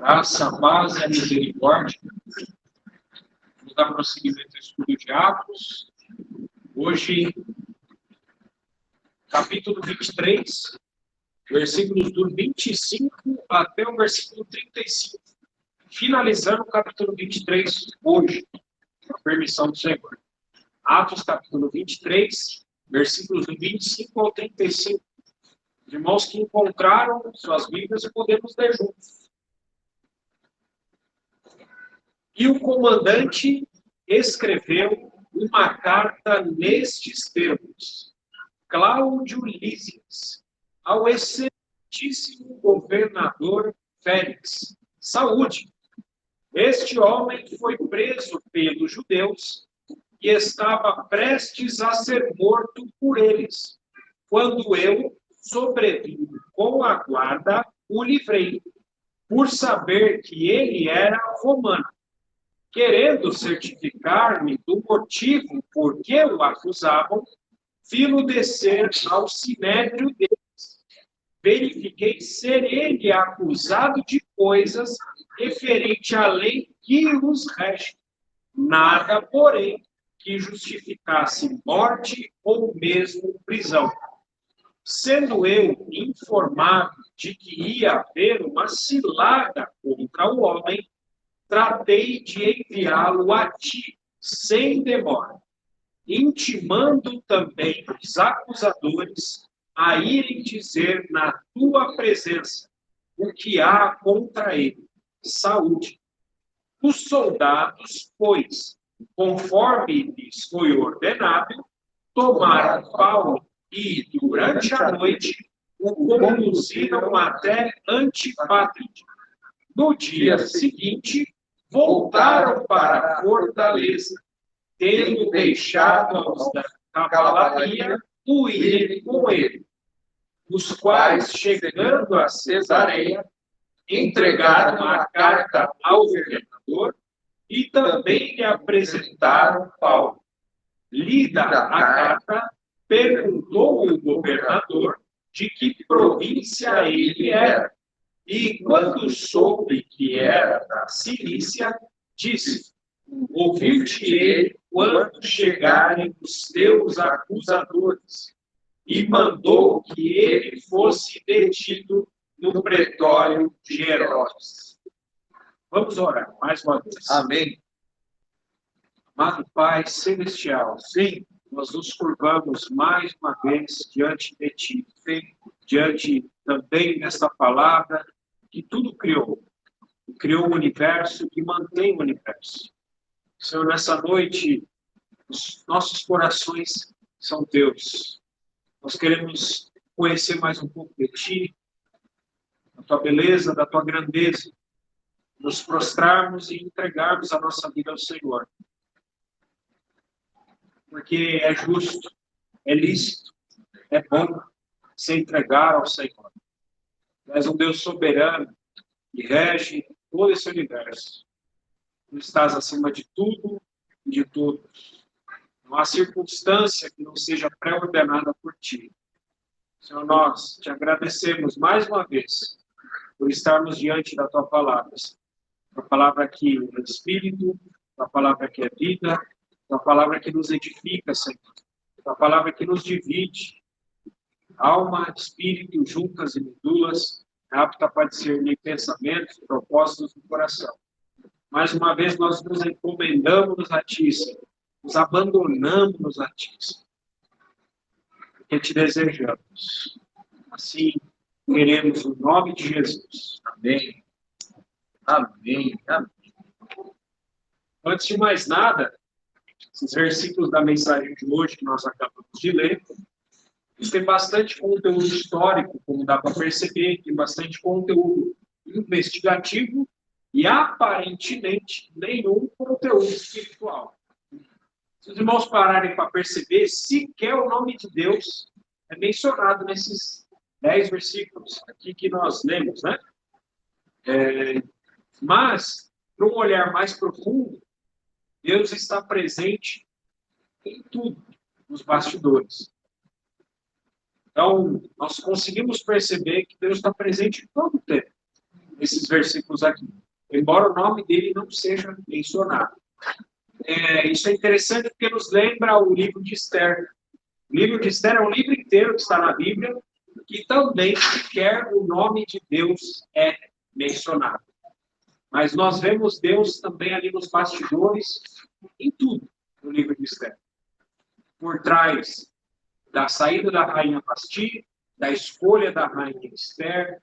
Graça, paz e misericórdia. Vamos dar prosseguimento ao estudo de Atos. Hoje, capítulo 23, versículos do 25 até o versículo 35. Finalizando o capítulo 23 hoje, com a permissão do Senhor. Atos, capítulo 23, versículos do 25 ao 35. Os irmãos que encontraram suas Bíblias, podemos ler juntos. E o comandante escreveu uma carta nestes termos: Cláudio Lísias, ao excelentíssimo governador Félix, saúde. Este homem foi preso pelos judeus e estava prestes a ser morto por eles, quando eu, sobrevindo com a guarda, o livrei, por saber que ele era romano. Querendo certificar-me do motivo por que o acusavam, vi-lo descer ao sinédrio deles. Verifiquei ser ele acusado de coisas referente à lei que os rege. Nada, porém, que justificasse morte ou mesmo prisão. Sendo eu informado de que ia haver uma cilada contra o homem, tratei de enviá-lo a ti, sem demora, intimando também os acusadores a irem dizer na tua presença o que há contra ele. Saúde. Os soldados, pois, conforme lhes foi ordenado, tomaram Paulo e, durante a noite, o conduziram até Antípatris. No dia seguinte, voltaram para a fortaleza, tendo deixado aos da cavalaria o irem com ele, os quais, chegando a Cesareia, entregaram a carta ao governador e também lhe apresentaram Paulo. Lida a carta, perguntou o governador de que província ele era. E quando soube que era da Cilícia, disse: ouvir-te-ei quando chegarem os teus acusadores. E mandou que ele fosse detido no pretório de Herodes. Vamos orar mais uma vez. Amém. Amado Pai Celestial, sim, nós nos curvamos mais uma vez diante de Ti, sim, diante também desta palavra que tudo criou. Criou o universo e mantém o universo. Senhor, nessa noite, os nossos corações são Teus. Nós queremos conhecer mais um pouco de Ti, da Tua beleza, da Tua grandeza, nos prostrarmos e entregarmos a nossa vida ao Senhor. Porque é justo, é lícito, é bom se entregar ao Senhor. Tu és um Deus soberano que rege todo esse universo. Tu estás acima de tudo e de todos. Não há circunstância que não seja pré-ordenada por Ti. Senhor, nós te agradecemos mais uma vez por estarmos diante da Tua palavra. A palavra que é Espírito, a palavra que é vida, a palavra que nos edifica, Senhor. A palavra que nos divide. Alma, espírito, juntas e medulas, apta para discernir pensamentos, propósitos do coração. Mais uma vez, nós nos encomendamos a Ti, Senhor. Nos abandonamos a Ti, Senhor. Porque Te desejamos. Assim, queremos o nome de Jesus. Amém. Amém. Amém. Antes de mais nada, esses versículos da mensagem de hoje que nós acabamos de ler, eles têm bastante conteúdo histórico, como dá para perceber, tem bastante conteúdo investigativo e, aparentemente, nenhum conteúdo espiritual. Se os irmãos pararem para perceber, sequer o nome de Deus é mencionado nesses 10 versículos aqui que nós lemos, né? Mas, para um olhar mais profundo, Deus está presente em tudo, nos bastidores. Então, nós conseguimos perceber que Deus está presente em todo o tempo. nesses versículos aqui, embora o nome dele não seja mencionado. Isso é interessante porque nos lembra o livro de Esther. O livro de Esther é um livro inteiro que está na Bíblia, que também sequer o nome de Deus é mencionado. Mas nós vemos Deus também ali nos bastidores, em tudo, no livro de Esther. Por trás da saída da rainha Vasti, da escolha da rainha Esther,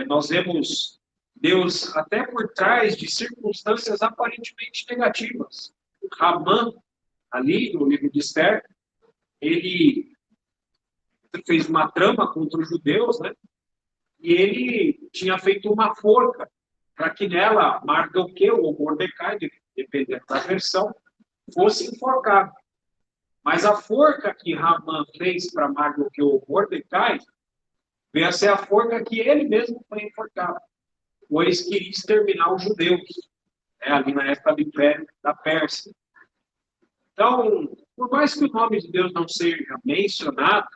nós vemos Deus até por trás de circunstâncias aparentemente negativas. Ramã, ali no livro de Esther, ele fez uma trama contra os judeus, né? E ele tinha feito uma forca para que nela Mardoqueu ou Mordecai, dependendo da versão, fosse enforcado. Mas a forca que Ramã fez para Mardoqueu ou Mordecai veio a ser a forca que ele mesmo foi enforcado, pois queria exterminar os judeus, ali na época do Império da Pérsia. Então, por mais que o nome de Deus não seja mencionado,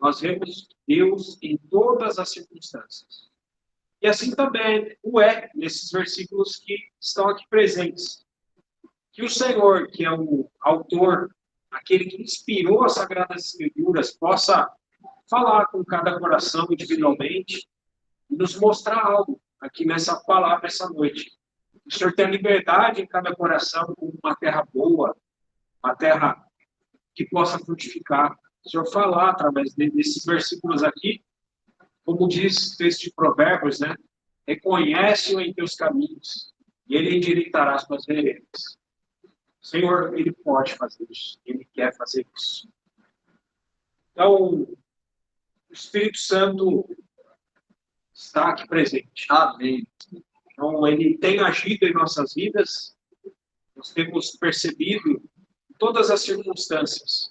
nós vemos Deus em todas as circunstâncias. E assim também o nesses versículos que estão aqui presentes. Que o Senhor, que é o autor, aquele que inspirou as Sagradas Escrituras, possa falar com cada coração individualmente e nos mostrar algo aqui nessa palavra essa noite. O Senhor tem liberdade em cada coração, como uma terra boa, uma terra que possa frutificar. O Senhor falar através desses versículos aqui, como diz o texto de Provérbios, né? Reconhece-o em teus caminhos, e ele endireitará as tuas veredas. O Senhor, ele pode fazer isso, ele quer fazer isso. Então, o Espírito Santo está aqui presente. Amém. Então, ele tem agido em nossas vidas, nós temos percebido em todas as circunstâncias.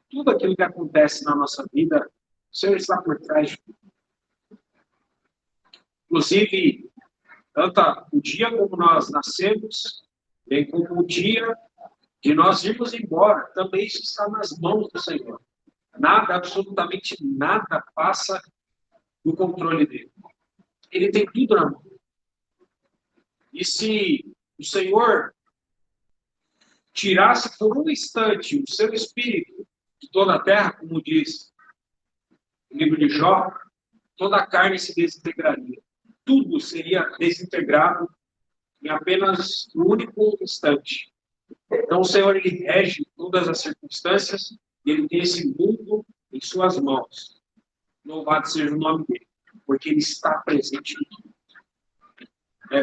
Tudo aquilo que acontece na nossa vida, o Senhor está por trás de tudo. Inclusive, tanto o dia como nós nascemos, bem como o dia de nós irmos embora, também isso está nas mãos do Senhor. Nada, absolutamente nada passa do controle dele. Ele tem tudo na mão. E se o Senhor tirasse por um instante o seu espírito de toda a terra, como diz o livro de Jó, toda a carne se desintegraria. Tudo seria desintegrado em apenas um único instante. Então o Senhor, ele rege todas as circunstâncias e ele tem esse mundo em suas mãos. Louvado seja o nome dele, porque ele está presente em tudo.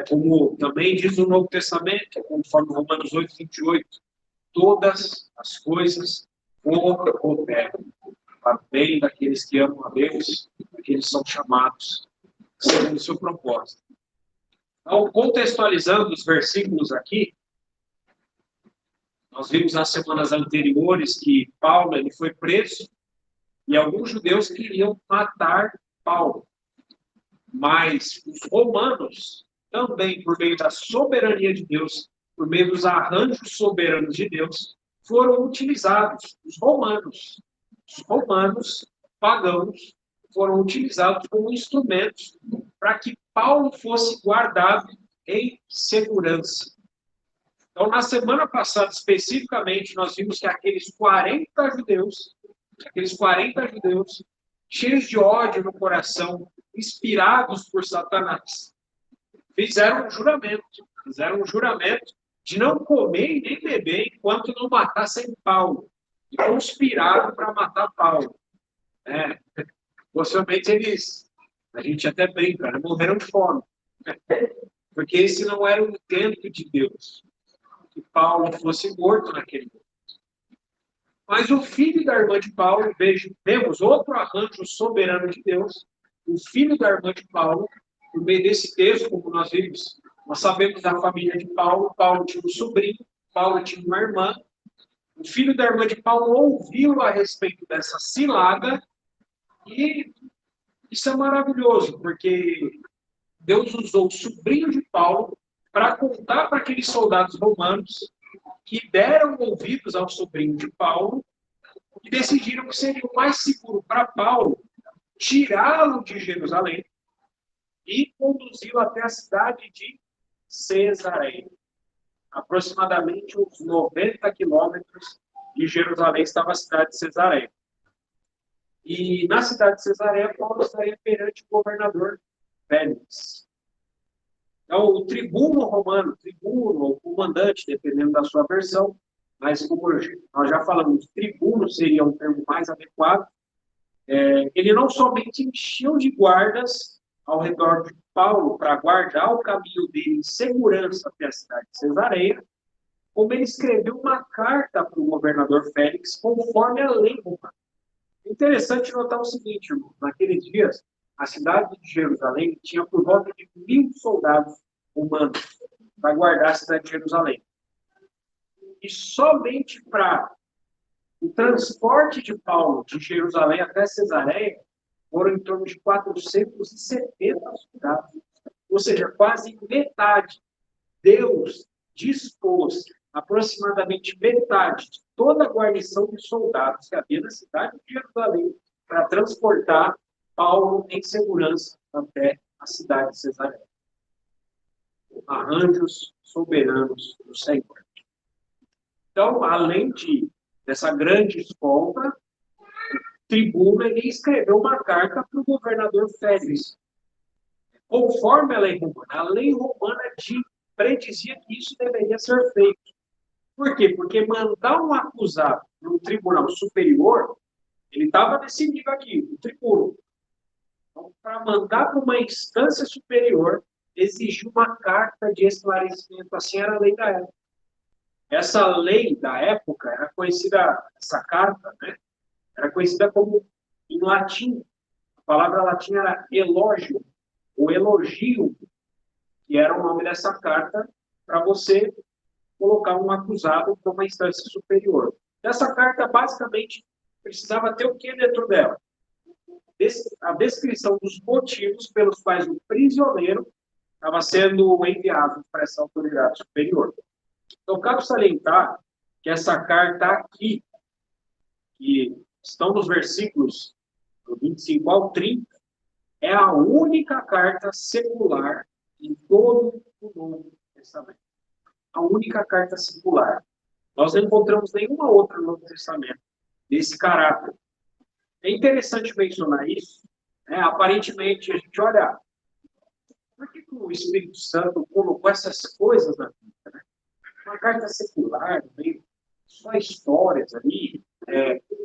Como também diz o Novo Testamento, conforme Romanos 8, 28, todas as coisas cooperam para o bem daqueles que amam a Deus, daqueles que são chamados segundo o seu propósito. Então, contextualizando os versículos aqui, nós vimos nas semanas anteriores que Paulo ele foi preso e alguns judeus queriam matar Paulo. Mas os romanos, também por meio da soberania de Deus, por meio dos arranjos soberanos de Deus, foram utilizados. Os romanos pagãos, foram utilizados como instrumentos para que Paulo fosse guardado em segurança. Então, na semana passada, especificamente, nós vimos que aqueles 40 judeus, cheios de ódio no coração, inspirados por Satanás, fizeram um juramento de não comer e nem beber enquanto não matassem Paulo. E conspiraram para matar Paulo. Possivelmente a gente até brinca, né? Morreram de fome. Porque esse não era o intento de Deus, que Paulo fosse morto naquele momento. Mas o filho da irmã de Paulo, vemos outro arranjo soberano de Deus, o filho da irmã de Paulo, por meio desse texto, como nós vimos, nós sabemos da família de Paulo, Paulo tinha um sobrinho, Paulo tinha uma irmã, o filho da irmã de Paulo ouviu a respeito dessa cilada, e isso é maravilhoso, porque Deus usou o sobrinho de Paulo para contar para aqueles soldados romanos que deram ouvidos ao sobrinho de Paulo e decidiram que seria o mais seguro para Paulo tirá-lo de Jerusalém e conduziu até a cidade de Cesareia. Aproximadamente uns 90 quilômetros de Jerusalém estava a cidade de Cesareia. E na cidade de Cesareia, Paulo estaria perante o governador Félix. Então, o tribuno romano, tribuno ou comandante, dependendo da sua versão, mas como nós já falamos, tribuno seria um termo mais adequado, ele não somente encheu de guardas ao redor de Paulo para guardar o caminho dele em segurança até a cidade de Cesareia, como ele escreveu uma carta para o governador Félix, conforme a lei romana. Interessante notar o seguinte, irmão, naqueles dias, a cidade de Jerusalém tinha por volta de 1.000 soldados romanos para guardar a cidade de Jerusalém. E somente para o transporte de Paulo de Jerusalém até Cesareia foram em torno de 470 soldados. Ou seja, quase metade. Deus dispôs aproximadamente metade de toda a guarnição de soldados que havia na cidade de Jerusalém para transportar Paulo em segurança até a cidade de Cesareia. Arranjos soberanos do Senhor. Então, além dessa grande escolta, o tribuno ele escreveu uma carta para o governador Félix. Conforme a lei romana predizia que isso deveria ser feito. Por quê? Porque mandar um acusado para um tribunal superior, ele estava nesse nível aqui, o tribuno. Então, para mandar para uma instância superior, exigiu uma carta de esclarecimento. Assim era a lei da época. Essa lei da época era conhecida, essa carta, né? Era conhecida como, em latim, a palavra latim era elogio, ou elogio, que era o nome dessa carta para você colocar um acusado para uma instância superior. Essa carta, basicamente, precisava ter o que dentro dela? A descrição dos motivos pelos quais o prisioneiro estava sendo enviado para essa autoridade superior. Então, cabe salientar que essa carta aqui, que estão nos versículos do 25 ao 30, é a única carta secular em todo o Novo Testamento. A única carta secular. Nós não encontramos nenhuma outra no Novo Testamento desse caráter. É interessante mencionar isso. Aparentemente, a gente olha, por que o Espírito Santo colocou essas coisas na Bíblia? Né? Uma carta secular, meio, só histórias ali,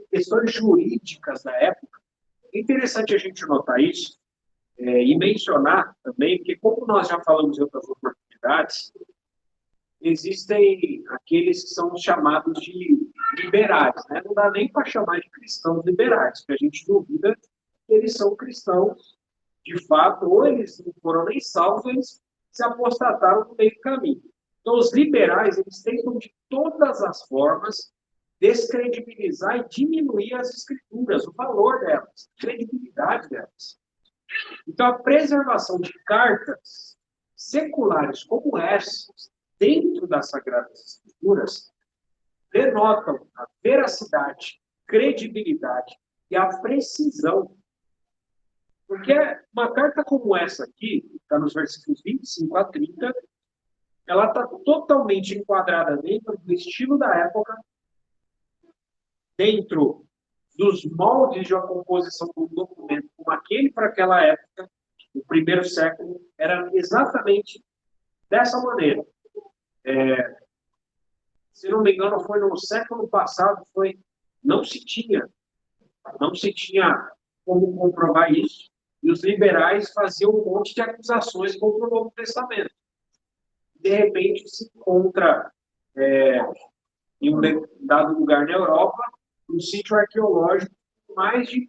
questões jurídicas da época. É interessante a gente notar isso e mencionar também, porque como nós já falamos em outras oportunidades, existem aqueles que são chamados de liberais, né? Não dá nem para chamar de cristãos liberais, porque a gente duvida que eles são cristãos de fato, ou eles não foram nem salvos, ou eles se apostataram no meio do caminho. Então, os liberais, eles tentam de todas as formas descredibilizar e diminuir as escrituras, o valor delas, a credibilidade delas. Então, a preservação de cartas seculares como essas, dentro das Sagradas Escrituras, denotam a veracidade, credibilidade e a precisão. Porque uma carta como essa aqui, que está nos versículos 25 a 30, ela está totalmente enquadrada dentro do estilo da época, dentro dos moldes de uma composição de um documento como aquele para aquela época, o primeiro século, era exatamente dessa maneira. Se não me engano, foi no século passado, não se tinha como comprovar isso, e os liberais faziam um monte de acusações contra o Novo Testamento. De repente, se encontra em um dado lugar na Europa, um sítio arqueológico com mais de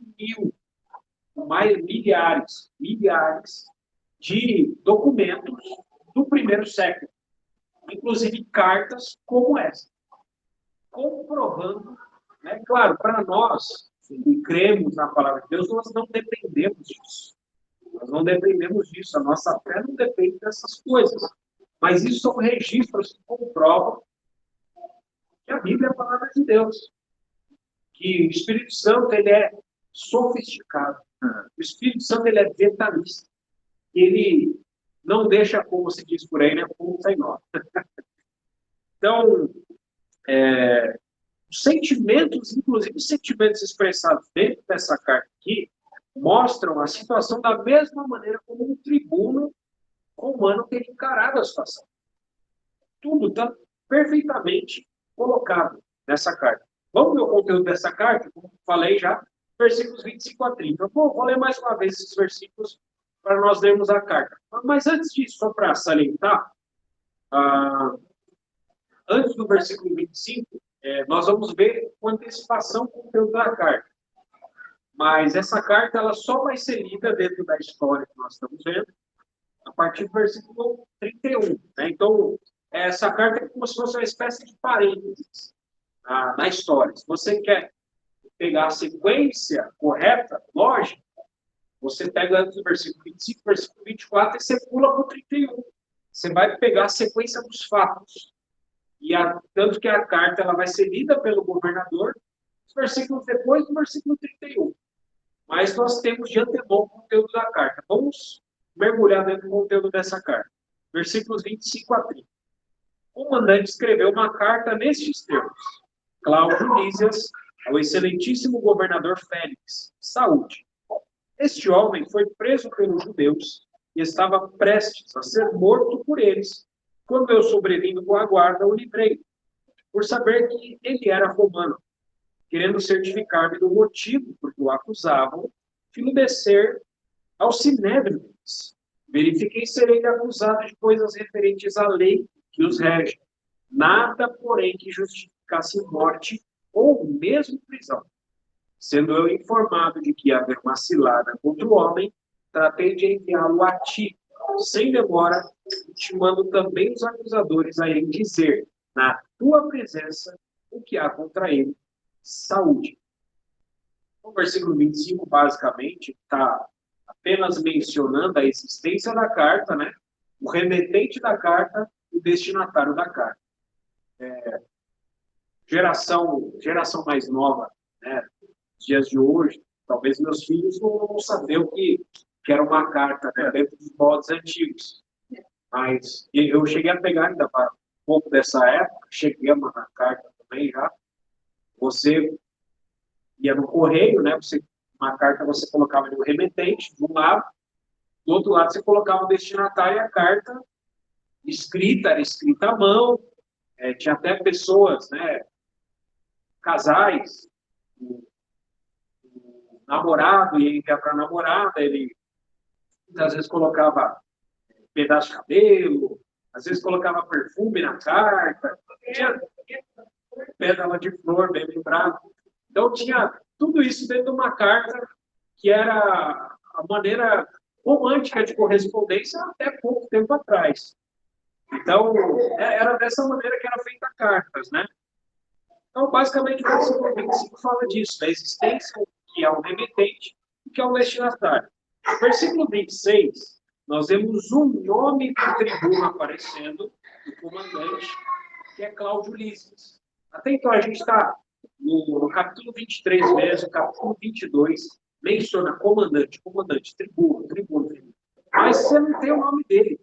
milhares de documentos do primeiro século, inclusive cartas como essa, comprovando, né? Claro, para nós, que cremos na palavra de Deus, nós não dependemos disso. Nós não dependemos disso, a nossa fé não depende dessas coisas. Mas isso são registros que comprovam que a Bíblia é a palavra de Deus. Que o Espírito Santo ele é sofisticado. O Espírito Santo ele é detalhista. ele não deixa, como se diz por aí, né, ponta em nó. Então, os sentimentos, inclusive os sentimentos expressados dentro dessa carta aqui, mostram a situação da mesma maneira como um tribuno romano teria encarado a situação. Tudo está perfeitamente colocado nessa carta. Vamos ver o conteúdo dessa carta? Como falei já, versículos 25 a 30. Vou ler mais uma vez esses versículos para nós lermos a carta. Mas antes disso, só para salientar, antes do versículo 25, nós vamos ver com antecipação o conteúdo da carta. Mas essa carta ela só vai ser lida dentro da história que nós estamos vendo a partir do versículo 31. Né? Então, essa carta é como se fosse uma espécie de parênteses na história. Se você quer pegar a sequência correta, lógica, você pega antes do versículo 25, versículo 24 e você pula para o 31. Você vai pegar a sequência dos fatos. Tanto que a carta ela vai ser lida pelo governador, os versículos depois do versículo 31. Mas nós temos de antemão o conteúdo da carta. Vamos mergulhar dentro do conteúdo dessa carta. Versículos 25 a 30. O comandante escreveu uma carta nestes termos. Cláudio Lísias, ao excelentíssimo governador Félix, saúde. Este homem foi preso pelos judeus e estava prestes a ser morto por eles. Quando eu sobrevindo com a guarda, o livrei, por saber que ele era romano, querendo certificar-me do motivo por que o acusavam, fui descer ao sinédrio deles. Verifiquei ser ele acusado de coisas referentes à lei que os rege. Nada, porém, que justificasse morte ou mesmo prisão. Sendo eu informado de que ia haver uma cilada contra o homem, tratei de enviá-lo a ti, sem demora, intimando também os acusadores a irem dizer, na tua presença, o que há contra ele. Saúde. O versículo 25, basicamente, está apenas mencionando a existência da carta, né? O remetente da carta e o destinatário da carta. Geração mais nova, né? Nos dias de hoje, talvez meus filhos não vão saber o que era uma carta, né? Dentro dos modos antigos. Mas eu cheguei a pegar ainda um pouco dessa época, cheguei a mandar carta também já. Você ia no correio, né? Uma carta você colocava no remetente, de um lado, do outro lado você colocava o destinatário e a carta era escrita à mão, tinha até pessoas, né? Casais, o namorado ia enviar para a namorada, ele às vezes colocava pedaço de cabelo, às vezes colocava perfume na carta, tinha pétala de flor, bem lembrado. Então, tinha tudo isso dentro de uma carta que era a maneira romântica de correspondência até pouco tempo atrás. Então, era dessa maneira que era feita cartas, né? Então, basicamente, o versículo 25 fala disso, da existência que é o remetente e que é o destinatário. No versículo 26, nós vemos um nome do tribuno aparecendo, do comandante, que é Cláudio Lísias. Até então, a gente está no capítulo 23 mesmo, capítulo 22, menciona comandante, tribuno. Mas você não tem o nome dele.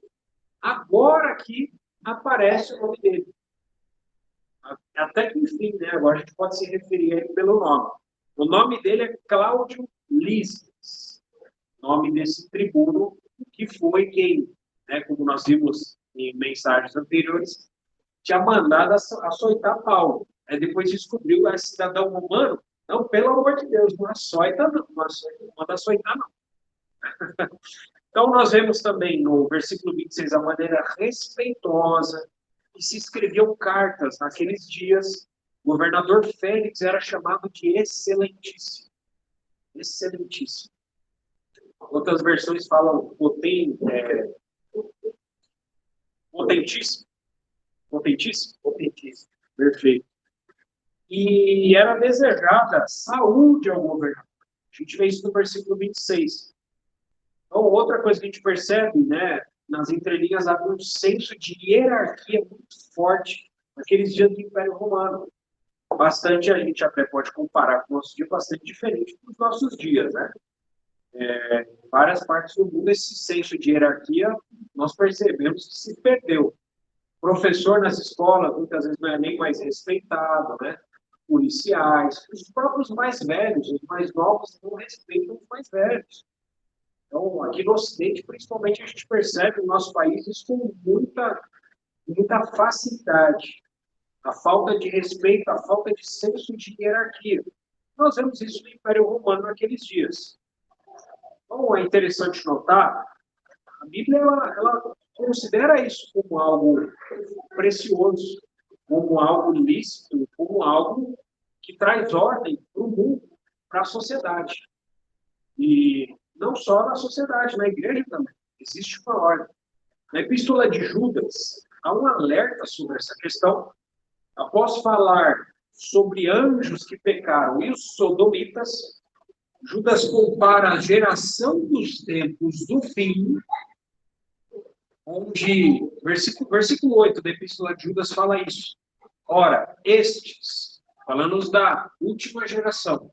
Agora aqui aparece o nome dele. Até que enfim, né? Agora a gente pode se referir a ele pelo nome. O nome dele é Cláudio Lísias, nome desse tribuno que foi quem, né, como nós vimos em mensagens anteriores, tinha mandado açoitar Paulo. Depois descobriu esse cidadão romano. Não, pelo amor de Deus, não açoita não, não manda açoitar não. Então nós vemos também no versículo 26 a maneira respeitosa que se escreviam cartas naqueles dias. O governador Félix era chamado de excelentíssimo. Excelentíssimo. Outras versões falam potentíssimo. Potentíssimo. Perfeito. E era desejada saúde ao governador. A gente vê isso no versículo 26. Então, outra coisa que a gente percebe, né, nas entrelinhas, há um senso de hierarquia muito forte naqueles dias do Império Romano. Bastante, a gente até pode comparar com o nosso dia, bastante diferente dos nossos dias, né? Várias partes do mundo, esse senso de hierarquia, nós percebemos que se perdeu. O professor nas escolas, muitas vezes, não é nem mais respeitado, né? Policiais, os próprios mais velhos, os mais novos não respeitam os mais velhos. Então, aqui no Ocidente, principalmente, a gente percebe no nosso país isso com muita facilidade. A falta de respeito, a falta de senso de hierarquia. Nós vemos isso no Império Romano naqueles dias. Então, é interessante notar, a Bíblia ela considera isso como algo precioso, como algo lícito, como algo que traz ordem para o mundo, para a sociedade. E não só na sociedade, na igreja também. Existe uma ordem. Na Epístola de Judas, há um alerta sobre essa questão. Após falar sobre anjos que pecaram e os sodomitas, Judas compara a geração dos tempos do fim, onde, versículo 8 da Epístola de Judas fala isso. Ora, estes, falando da última geração,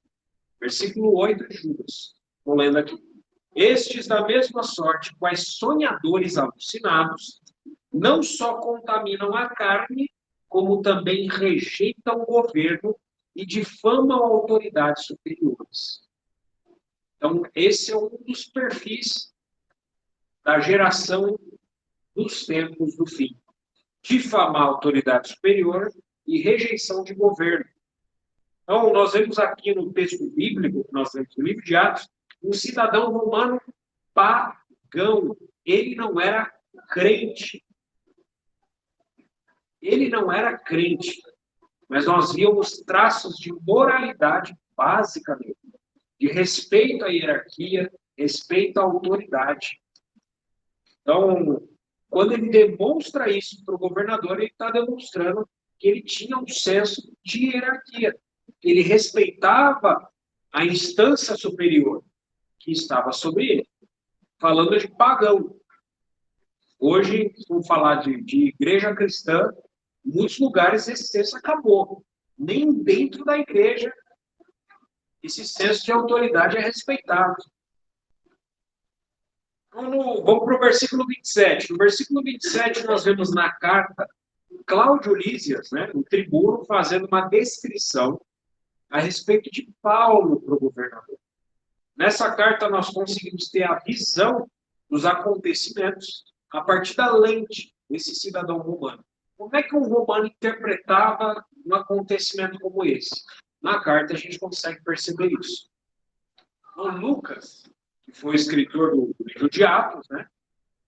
versículo 8 de Judas, vou lendo aqui. Estes, da mesma sorte, quais sonhadores alucinados, não só contaminam a carne, como também rejeitam o governo e difamam autoridades superiores. Então, esse é um dos perfis da geração dos tempos do fim. Difamar a autoridade superior e rejeição de governo. Então, nós vemos aqui no texto bíblico, nós vemos no livro de Atos, um cidadão romano pagão. Ele não era crente. Ele não era crente. Mas nós víamos traços de moralidade básica nele. De respeito à hierarquia, respeito à autoridade. Então, quando ele demonstra isso para o governador, ele está demonstrando que ele tinha um senso de hierarquia. Ele respeitava a instância superior que estava sobre ele. Falando de pagão. Hoje, vamos falar de igreja cristã, em muitos lugares esse senso acabou. Nem dentro da igreja esse senso de autoridade é respeitado. Vamos para o versículo 27. No versículo 27, nós vemos na carta Cláudio Lísias, né, o tribuno, fazendo uma descrição a respeito de Paulo para o governador. Nessa carta, nós conseguimos ter a visão dos acontecimentos a partir da lente desse cidadão romano. Como é que um romano interpretava um acontecimento como esse? Na carta, a gente consegue perceber isso. Então, Lucas, que foi o escritor do livro de Atos, né,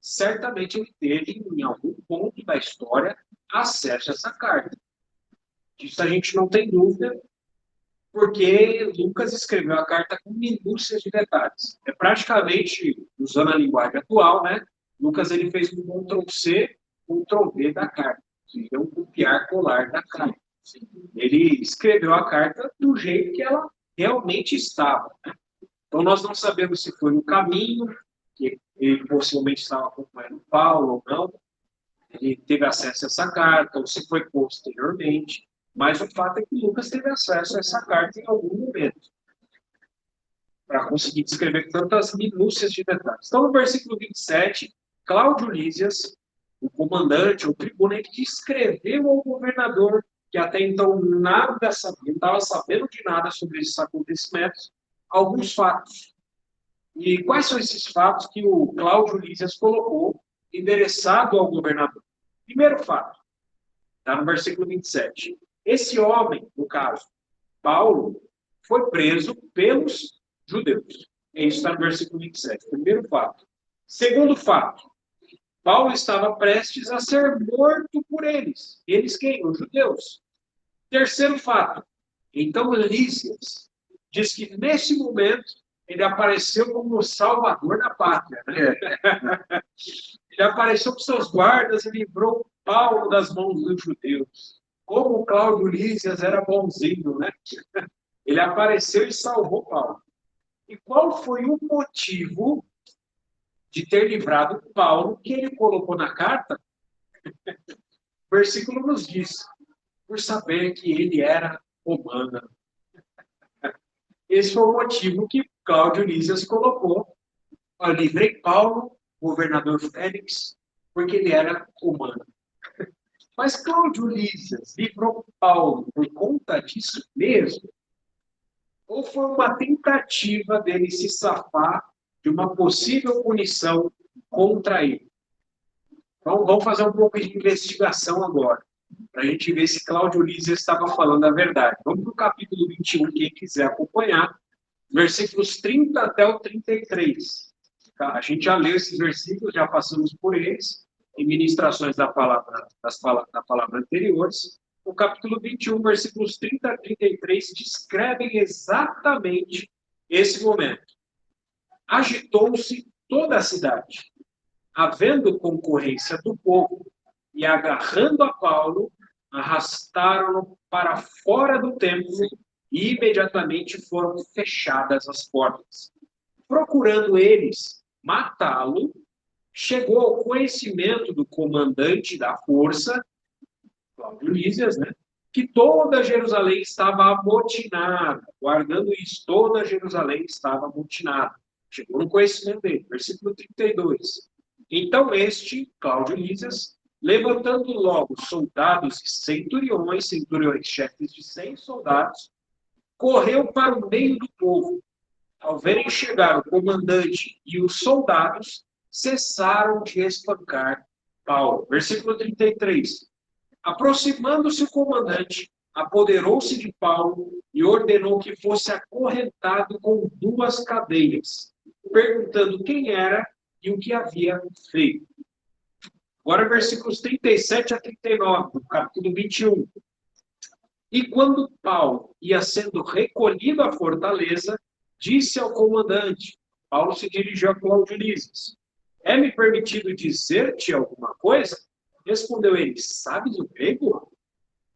certamente ele teve, em algum ponto da história, acesso a essa carta. Disso a gente não tem dúvida, porque Lucas escreveu a carta com minúcias de detalhes. É praticamente, usando a linguagem atual, né, Lucas ele fez um Ctrl-C, Ctrl-V da carta. Então, um copiar, colar da carta. Ele escreveu a carta do jeito que ela realmente estava. Né? Então, nós não sabemos se foi no caminho, que ele possivelmente estava acompanhando Paulo ou não, ele teve acesso a essa carta, ou se foi posteriormente, mas o fato é que Lucas teve acesso a essa carta em algum momento, para conseguir descrever tantas minúcias de detalhes. Então, no versículo 27, Cláudio Lísias, o comandante, o tribuno, ele descreveu ao governador, que até então nada sabia, não estava sabendo de nada sobre esses acontecimentos, alguns fatos. E quais são esses fatos que o Cláudio Lísias colocou endereçado ao governador? Primeiro fato, está no versículo 27. Esse homem, no caso, Paulo, foi preso pelos judeus. Isso está no versículo 27. Primeiro fato. Segundo fato, Paulo estava prestes a ser morto por eles. Eles quem? Os judeus. Terceiro fato. Então, Lísias diz que, nesse momento, ele apareceu como o salvador da pátria. Né? Ele apareceu com seus guardas e livrou Paulo das mãos dos judeus. Como o Cláudio Lísias era bonzinho, né? Ele apareceu e salvou Paulo. E qual foi o motivo de ter livrado Paulo, que ele colocou na carta? O versículo nos diz, por saber que ele era romano. Esse foi o motivo que Cláudio Lísias colocou: eu livrei Paulo, governador Félix, porque ele era humano. Mas Cláudio Lísias livrou Paulo por conta disso mesmo? Ou foi uma tentativa dele se safar de uma possível punição contra ele? Então, vamos fazer um pouco de investigação agora, para a gente ver se Cláudio Lísias estava falando a verdade. Vamos para o capítulo 21, quem quiser acompanhar, versículos 30 até o 33. Tá? A gente já leu esses versículos, já passamos por eles, em ministrações da palavra anteriores. O capítulo 21, versículos 30 a 33, descrevem exatamente esse momento. Agitou-se toda a cidade, havendo concorrência do povo, e agarrando a Paulo, arrastaram-no para fora do templo, e imediatamente foram fechadas as portas. Procurando eles matá-lo, chegou ao conhecimento do comandante da força, Cláudio Lísias, né, que toda Jerusalém estava amotinada. Guardando isso, toda Jerusalém estava amotinada. Chegou no conhecimento dele. Versículo 32. Então este, Cláudio Lísias, levantando logo soldados e centuriões chefes de 100 soldados, correu para o meio do povo. Ao verem chegar o comandante e os soldados, cessaram de espancar Paulo. Versículo 33. Aproximando-se o comandante, apoderou-se de Paulo e ordenou que fosse acorrentado com 2 cadeias, perguntando quem era e o que havia feito. Agora, versículos 37 a 39, do capítulo 21. E quando Paulo ia sendo recolhido à fortaleza, disse ao comandante, Paulo se dirigiu a Cláudio Lísias: é-me permitido dizer-te alguma coisa? Respondeu ele: sabes o grego?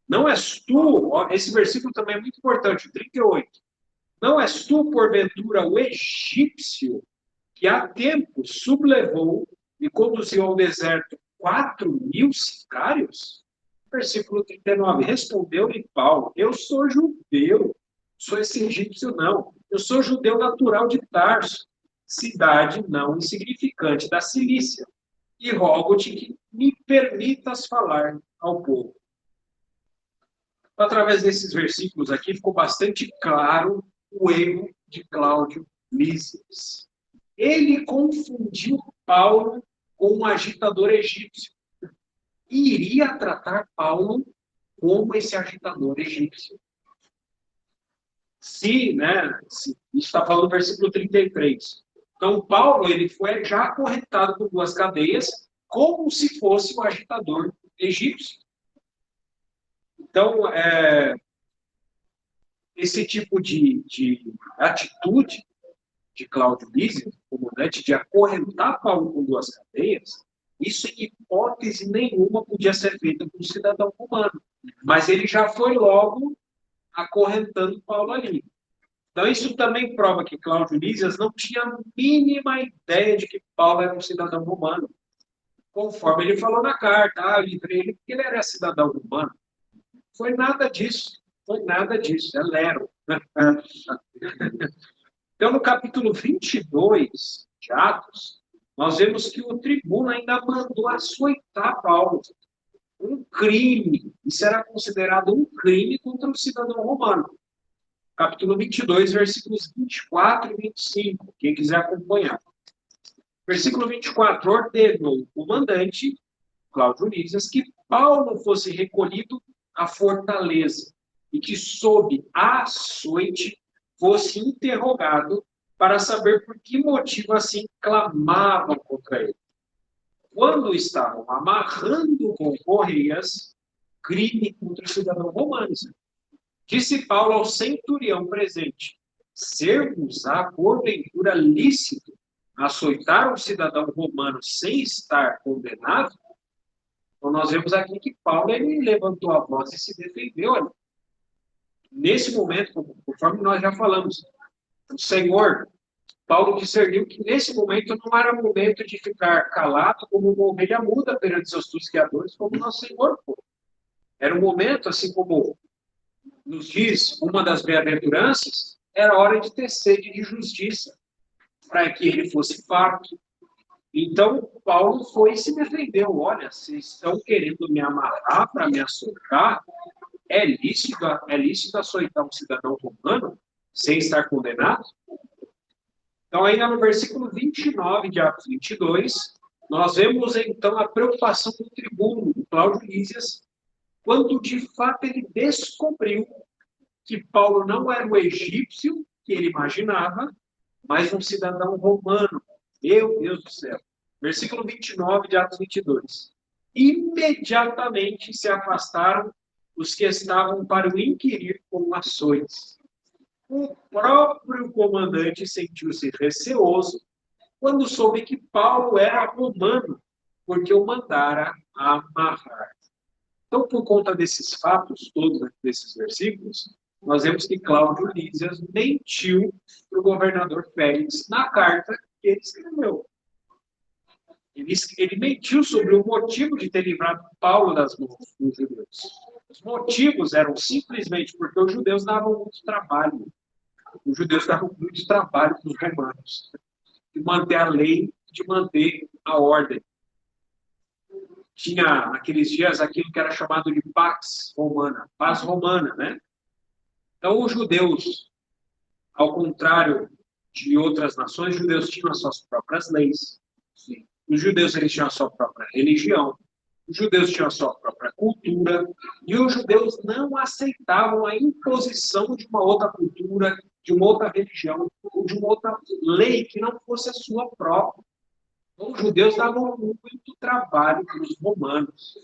Não és tu, ó, esse versículo também é muito importante, 38. Não és tu, porventura, o egípcio que há tempo sublevou e conduziu ao deserto 4.000 sicários? Versículo 39. Respondeu-lhe Paulo: eu sou judeu, sou esse egípcio não. Eu sou judeu natural de Tarso, cidade não insignificante da Cilícia. E rogo-te que me permitas falar ao povo. Através desses versículos aqui, ficou bastante claro o erro de Cláudio Lísias. Ele confundiu Paulo com um agitador egípcio. E iria tratar Paulo como esse agitador egípcio. Isso está falando no versículo 33. Então, Paulo, ele foi já acorrentado por 2 cadeias, como se fosse um agitador egípcio. Então, esse tipo de atitude de Cláudio Lísias, comandante, de acorrentar Paulo com 2 cadeias, isso em hipótese nenhuma podia ser feito por um cidadão romano. Mas ele já foi logo acorrentando Paulo ali. Então, isso também prova que Cláudio Lísias não tinha a mínima ideia de que Paulo era um cidadão romano. Conforme ele falou na carta, eu livrei ele porque ele era cidadão romano. Foi nada disso. É lero. Então, no capítulo 22 de Atos, nós vemos que o tribuno ainda mandou açoitar Paulo. Um crime. Isso era considerado um crime contra o cidadão romano. Capítulo 22, versículos 24 e 25. Quem quiser acompanhar. Versículo 24. Ordenou o comandante, Cláudio Lísias, que Paulo fosse recolhido à fortaleza e que, sob açoite, fosse interrogado para saber por que motivo assim clamavam contra ele. Quando estavam amarrando com correias, crime contra os cidadãos romanos. Disse Paulo ao centurião presente: ser-vos-á porventura lícito açoitar um cidadão romano sem estar condenado? Então, nós vemos aqui que Paulo ele levantou a voz e se defendeu ali. Nesse momento, conforme nós já falamos, o Senhor, Paulo discerniu que nesse momento não era momento de ficar calado como uma ovelha muda perante seus tosqueadores, como nosso Senhor foi. Era um momento, assim como nos diz uma das bem-aventuranças, era hora de ter sede de justiça, para que ele fosse farto. Então, Paulo foi e se defendeu. Olha, vocês estão querendo me amarrar para me açoitar? É lícito açoitar um cidadão romano sem estar condenado? Então, ainda no versículo 29 de Atos 22, nós vemos então a preocupação do tribuno, Cláudio Lísias, quando de fato ele descobriu que Paulo não era o egípcio que ele imaginava, mas um cidadão romano. Meu Deus do céu. Versículo 29 de Atos 22. Imediatamente se afastaram os que estavam para o inquirir com açoites. O próprio comandante sentiu-se receoso quando soube que Paulo era romano, porque o mandara amarrar. Então, por conta desses fatos todos, desses versículos, nós vemos que Cláudio Lísias mentiu para o governador Félix na carta que ele escreveu. Ele mentiu sobre o motivo de ter livrado Paulo das mãos dos judeus. Os motivos eram simplesmente porque os judeus davam muito trabalho. Os judeus davam muito trabalho para os romanos, de manter a lei, de manter a ordem. Tinha, naqueles dias, aquilo que era chamado de Pax Romana, paz romana, né? Então, os judeus, ao contrário de outras nações, os judeus tinham as suas próprias leis. Sim. Os judeus eles tinham a sua própria religião, os judeus tinham a sua própria cultura, e os judeus não aceitavam a imposição de uma outra cultura, de uma outra religião, ou de uma outra lei que não fosse a sua própria. Então, os judeus davam muito trabalho para os romanos.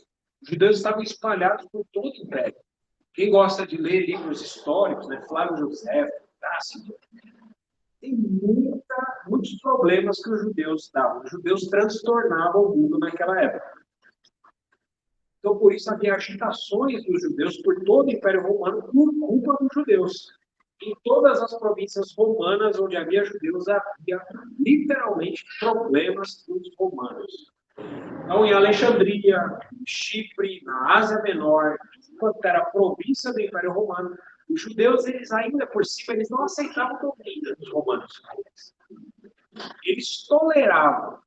Os judeus estavam espalhados por todo o Império. Quem gosta de ler livros históricos, né, Flávio José, Tácito, tem muitos problemas que os judeus davam. Os judeus transtornavam o mundo naquela época. Então, por isso, havia agitações dos judeus por todo o Império Romano por culpa dos judeus. Em todas as províncias romanas onde havia judeus, havia literalmente problemas dos romanos. Então, em Alexandria, em Chipre, na Ásia Menor, enquanto era a província do Império Romano, os judeus, eles ainda por cima, eles não aceitavam a doutrina dos romanos. Eles toleravam.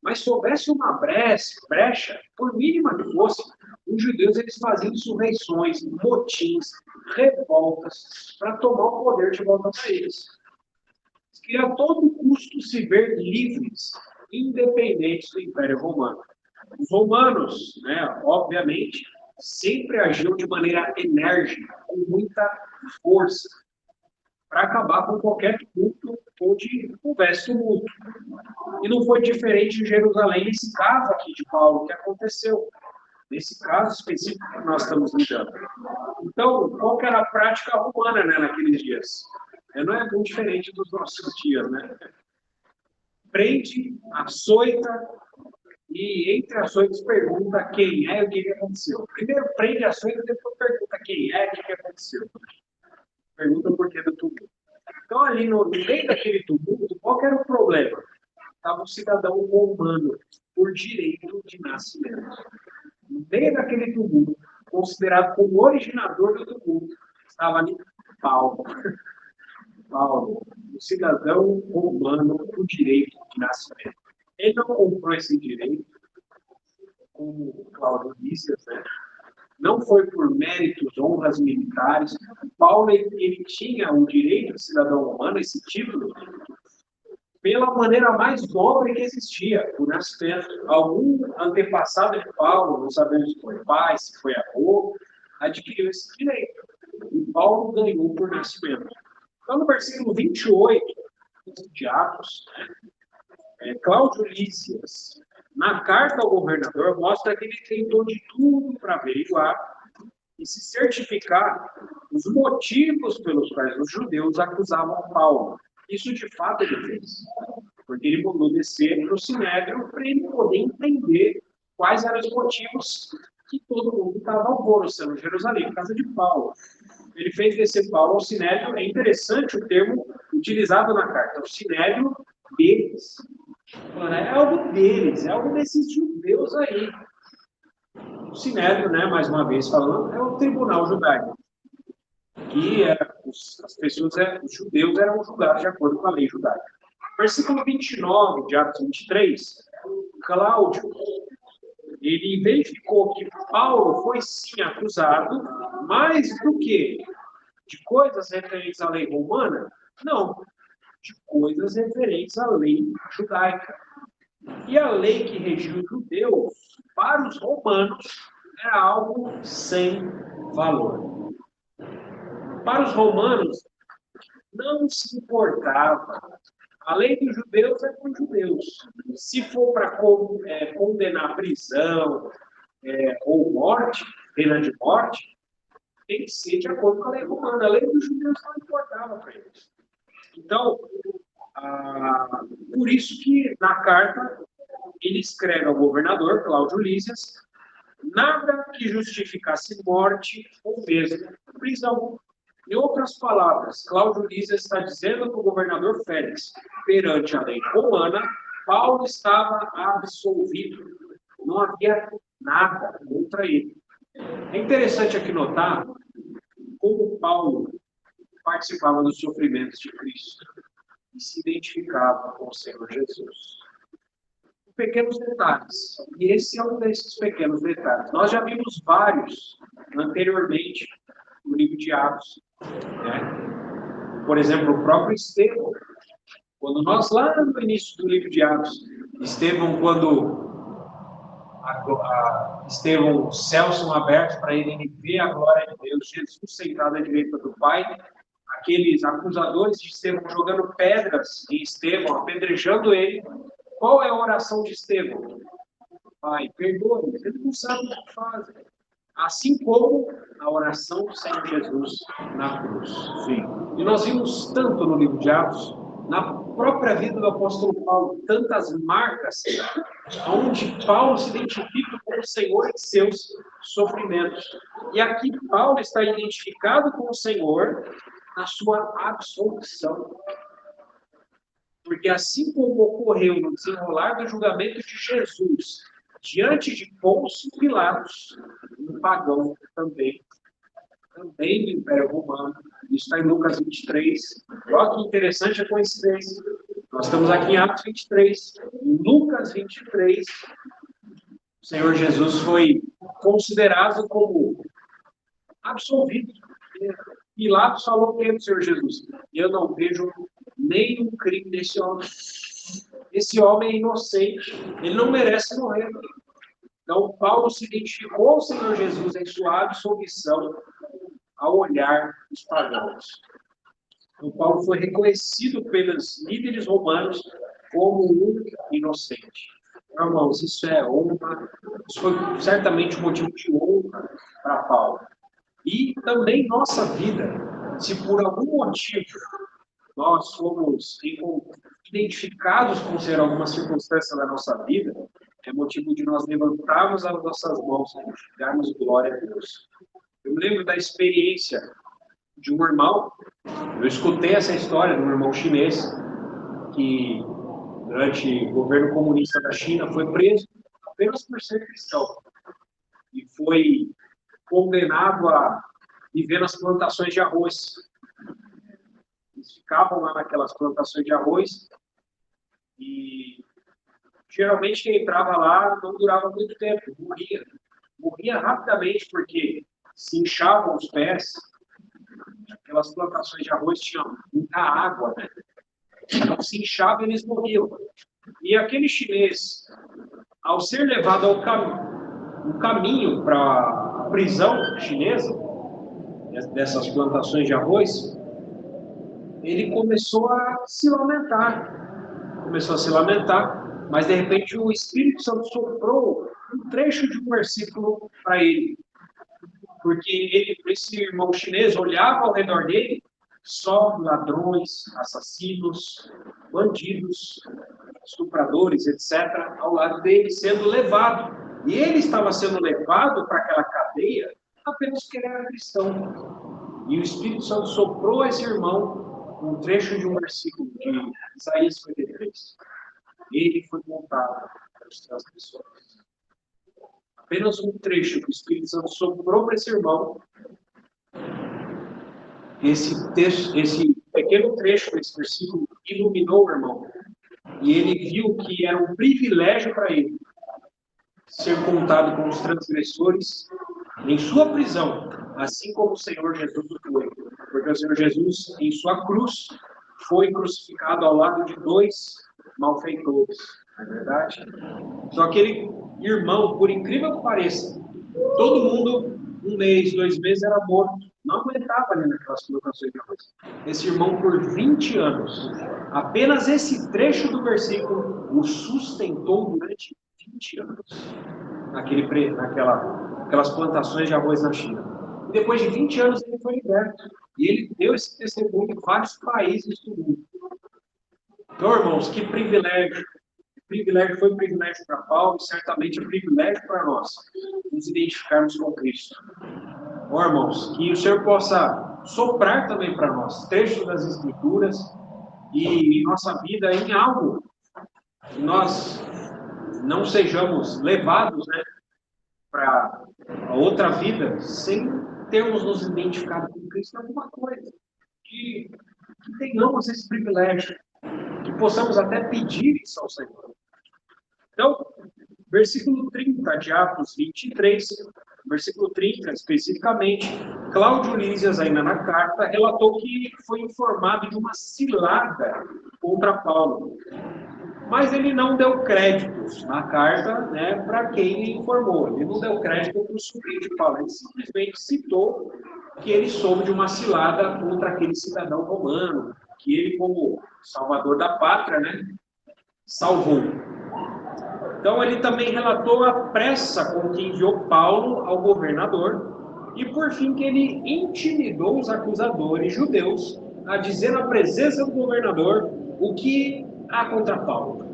Mas se houvesse uma brecha, por mínima que fosse, os judeus eles faziam insurreições, motins, revoltas, para tomar o poder de volta para eles. Eles queriam a todo custo se ver livres, independentes do Império Romano. Os romanos, né, obviamente, sempre agiam de maneira enérgica, com muita força, para acabar com qualquer tumulto onde houvesse tumulto. E não foi diferente em Jerusalém nesse caso aqui de Paulo que aconteceu. Nesse caso específico que nós estamos lidando. Então, qual que era a prática romana, né, naqueles dias? Não é muito diferente dos nossos dias, né? Prende, açoita, e entre açoites pergunta quem é e o que aconteceu. Primeiro prende, açoita, depois pergunta quem é e o que aconteceu. Pergunta o porquê do tumulto. Então, ali no meio daquele tumulto, qual que era o problema? Estava um cidadão romano, por direito de nascimento. No meio daquele tumulto, considerado como originador do tumulto, estava ali Paulo. Paulo, um cidadão romano por direito de nascimento. Ele não comprou esse direito, como Cláudio Lísias, né? Não foi por méritos, honras militares. Paulo ele tinha o direito de cidadão romano, esse título, pela maneira mais nobre que existia, por nascimento. Algum antepassado de Paulo, não sabemos se foi pai, se foi avô, adquiriu esse direito. E Paulo ganhou por nascimento. Então, no versículo 28 de Atos, Cláudio Lísias, na carta ao governador, mostra que ele tentou de tudo para averiguar e se certificar os motivos pelos quais os judeus acusavam Paulo. Isso, de fato, ele fez. Porque ele mandou descer para o Sinédrio para ele poder entender quais eram os motivos que todo mundo estava alvoroçando em Jerusalém, por causa de Paulo. Ele fez descer Paulo ao Sinédrio. É interessante o termo utilizado na carta. O Sinédrio deles. É algo deles, é algo desses judeus aí. O Sinédrio, né, mais uma vez falando, é o tribunal judaico. que as pessoas, os judeus eram julgados de acordo com a lei judaica. Versículo 29 de Atos 23, Cláudio, ele verificou que Paulo foi sim acusado, mais do que de coisas referentes à lei romana, não, de coisas referentes à lei judaica. E a lei que regia os judeus, para os romanos, era algo sem valor. Para os romanos, não se importava. A lei dos judeus é com os judeus. Se for para condenar prisão ou morte, pena de morte, tem que ser de acordo com a lei romana. A lei dos judeus não importava para eles. Então, por isso que na carta ele escreve ao governador, Cláudio Lísias, nada que justificasse morte ou mesmo prisão. Em outras palavras, Cláudio Lísias está dizendo para o governador Félix, perante a lei romana, Paulo estava absolvido. Não havia nada contra ele. É interessante aqui notar como Paulo participava dos sofrimentos de Cristo e se identificava com o Senhor Jesus. Pequenos detalhes. E esse é um desses pequenos detalhes. Nós já vimos vários anteriormente no livro de Atos. Né? Por exemplo, o próprio Estevão. Quando nós, lá no início do livro de Atos, Estevão, quando Estevão, os céus são abertos para ele ver a glória de Deus, Jesus sentado à direita do Pai, aqueles acusadores de Estevão jogando pedras em Estevão, apedrejando ele. Qual é a oração de Estevão? Pai, perdoa-nos, eles não sabem o que fazem. Assim como a oração do Senhor Jesus na cruz. Sim. E nós vimos tanto no livro de Atos, na própria vida do apóstolo Paulo, tantas marcas onde Paulo se identifica com o Senhor em seus sofrimentos. E aqui Paulo está identificado com o Senhor na sua absolvição. Porque assim como ocorreu no desenrolar do julgamento de Jesus, diante de Pôncio Pilatos, um pagão também do Império Romano, isso está em Lucas 23. Olha que interessante a coincidência. Nós estamos aqui em Atos 23. Em Lucas 23, o Senhor Jesus foi considerado como absolvido. Pilatos falou o que do Senhor Jesus? Eu não vejo nenhum crime desse homem. Esse homem é inocente, ele não merece morrer. Então, Paulo se identificou ao Senhor Jesus em sua absolvição ao olhar os pagãos. Então, Paulo foi reconhecido pelos líderes romanos como um inocente. Irmãos, isso é honra, isso foi certamente um motivo de honra para Paulo. E também nossa vida, se por algum motivo nós somos identificados com ser alguma circunstância da nossa vida, é motivo de nós levantarmos as nossas mãos e darmos glória a Deus. Eu me lembro da experiência de um irmão, eu escutei essa história de um irmão chinês que, durante o governo comunista da China, foi preso apenas por ser cristão e foi condenado a viver nas plantações de arroz. Eles ficavam lá naquelas plantações de arroz e geralmente quem entrava lá não durava muito tempo, morria. Morria rapidamente porque se inchavam os pés. Aquelas plantações de arroz tinham muita água, né? Então se inchava e eles morriam. E aquele chinês, ao ser levado no caminho para a prisão chinesa, dessas plantações de arroz, ele começou a se lamentar. Mas de repente o Espírito Santo soprou um trecho de um versículo para ele. Porque esse irmão chinês olhava ao redor dele, só ladrões, assassinos, bandidos, estupradores, etc., ao lado dele, sendo levado. E ele estava sendo levado para aquela cadeia apenas porque ele era cristão. E o Espírito Santo soprou a esse irmão um trecho de um versículo de Isaías 53. Ele foi montado pelas transgressões. Apenas um trecho que o Espírito Santo soprou para esse irmão. esse texto, esse pequeno trecho desse versículo iluminou o irmão. E ele viu que era um privilégio para ele ser contado com os transgressores em sua prisão, assim como o Senhor Jesus foi. Porque o Senhor Jesus, em sua cruz, foi crucificado ao lado de dois malfeitores, não é verdade? Então, aquele irmão, por incrível que pareça, todo mundo, 1 mês, 2 meses, era morto. Não aguentava ali naquelas colocações de arroz. Esse irmão, por 20 anos, apenas esse trecho do versículo o sustentou durante 20 anos. Naquelas plantações de arroz na China. E depois de 20 anos ele foi liberto. E ele deu esse testemunho em vários países do mundo. Então, irmãos, que privilégio. Privilégio foi um privilégio para Paulo, certamente é um privilégio para nós nos identificarmos com Cristo. Bom, irmãos, que o Senhor possa soprar também para nós trechos das Escrituras e em nossa vida em algo que nós não sejamos levados, né, para a outra vida sem termos nos identificado com Cristo em alguma coisa. Que tenhamos esse privilégio, que possamos até pedir isso ao Senhor. Então, versículo 30 de Atos 23, versículo 30 especificamente, Cláudio Lísias, ainda na carta, relatou que foi informado de uma cilada contra Paulo. Mas ele não deu créditos na carta, né, para quem lhe informou. Ele não deu crédito para o sobrinho de Paulo. Ele simplesmente citou que ele soube de uma cilada contra aquele cidadão romano, que ele, como salvador da pátria, né, salvou. Então, ele também relatou a pressa com que enviou Paulo ao governador e, por fim, que ele intimidou os acusadores judeus a dizer na presença do governador o que há contra Paulo.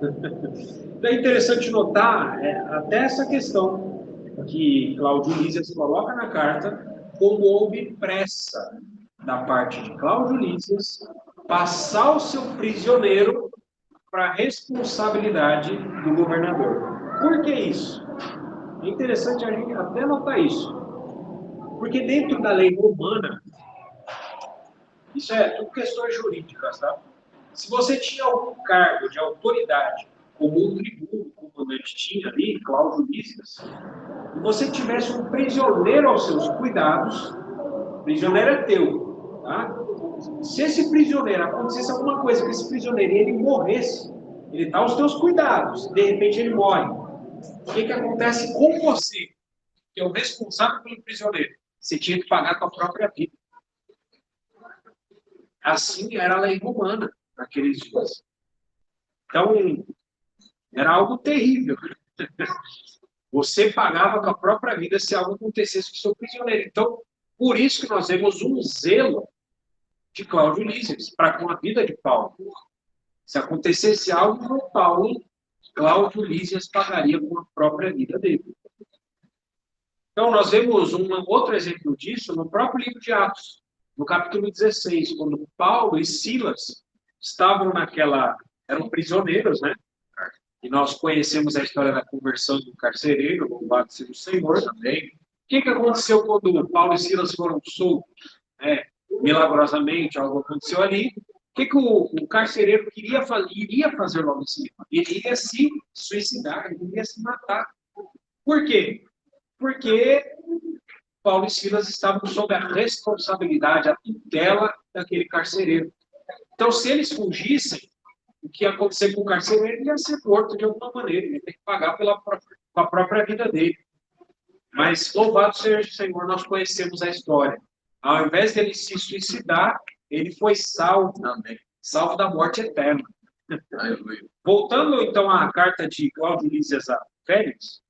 Então, é interessante notar até essa questão que Cláudio Lísias coloca na carta, como houve pressa da parte de Cláudio Lísias passar o seu prisioneiro para a responsabilidade do governador. Por que isso? É interessante a gente até notar isso. Porque dentro da lei romana, isso é tudo questões jurídicas, tá? Se você tinha algum cargo de autoridade, como o tribuno, o comandante tinha ali, Cláudio Lísias, e você tivesse um prisioneiro aos seus cuidados, o prisioneiro é teu, tá? Se esse prisioneiro acontecesse alguma coisa com esse prisioneiro e ele morresse, ele está aos teus cuidados, de repente ele morre. O que acontece com você, que é o responsável pelo prisioneiro? Você tinha que pagar com a própria vida. Assim era a lei romana naqueles dias. Então, era algo terrível. Você pagava com a própria vida se algo acontecesse com o seu prisioneiro. Então, por isso que nós vemos um zelo de Cláudio Lísias para com a vida de Paulo. Se acontecesse algo com Paulo, Cláudio Lísias pagaria com a própria vida dele. Então, nós vemos um outro exemplo disso no próprio livro de Atos, no capítulo 16, quando Paulo e Silas estavam eram prisioneiros, né? E nós conhecemos a história da conversão do carcereiro, louvado seja o Senhor também. O que aconteceu quando Paulo e Silas foram soltos? Milagrosamente, algo aconteceu ali. O que o carcereiro iria fazer logo em seguida? Ele iria se suicidar, ele iria se matar. Por quê? Porque Paulo e Silas estavam sob a responsabilidade, a tutela daquele carcereiro. Então, se eles fugissem, o que ia acontecer com o carcereiro ia ser morto de alguma maneira, ele ia ter que pagar com a própria vida dele. Mas, louvado seja o Senhor, nós conhecemos a história. Ao invés dele se suicidar, ele foi salvo também, salvo da morte eterna. Voltando, então, à carta de Cláudio Lísias a Félix,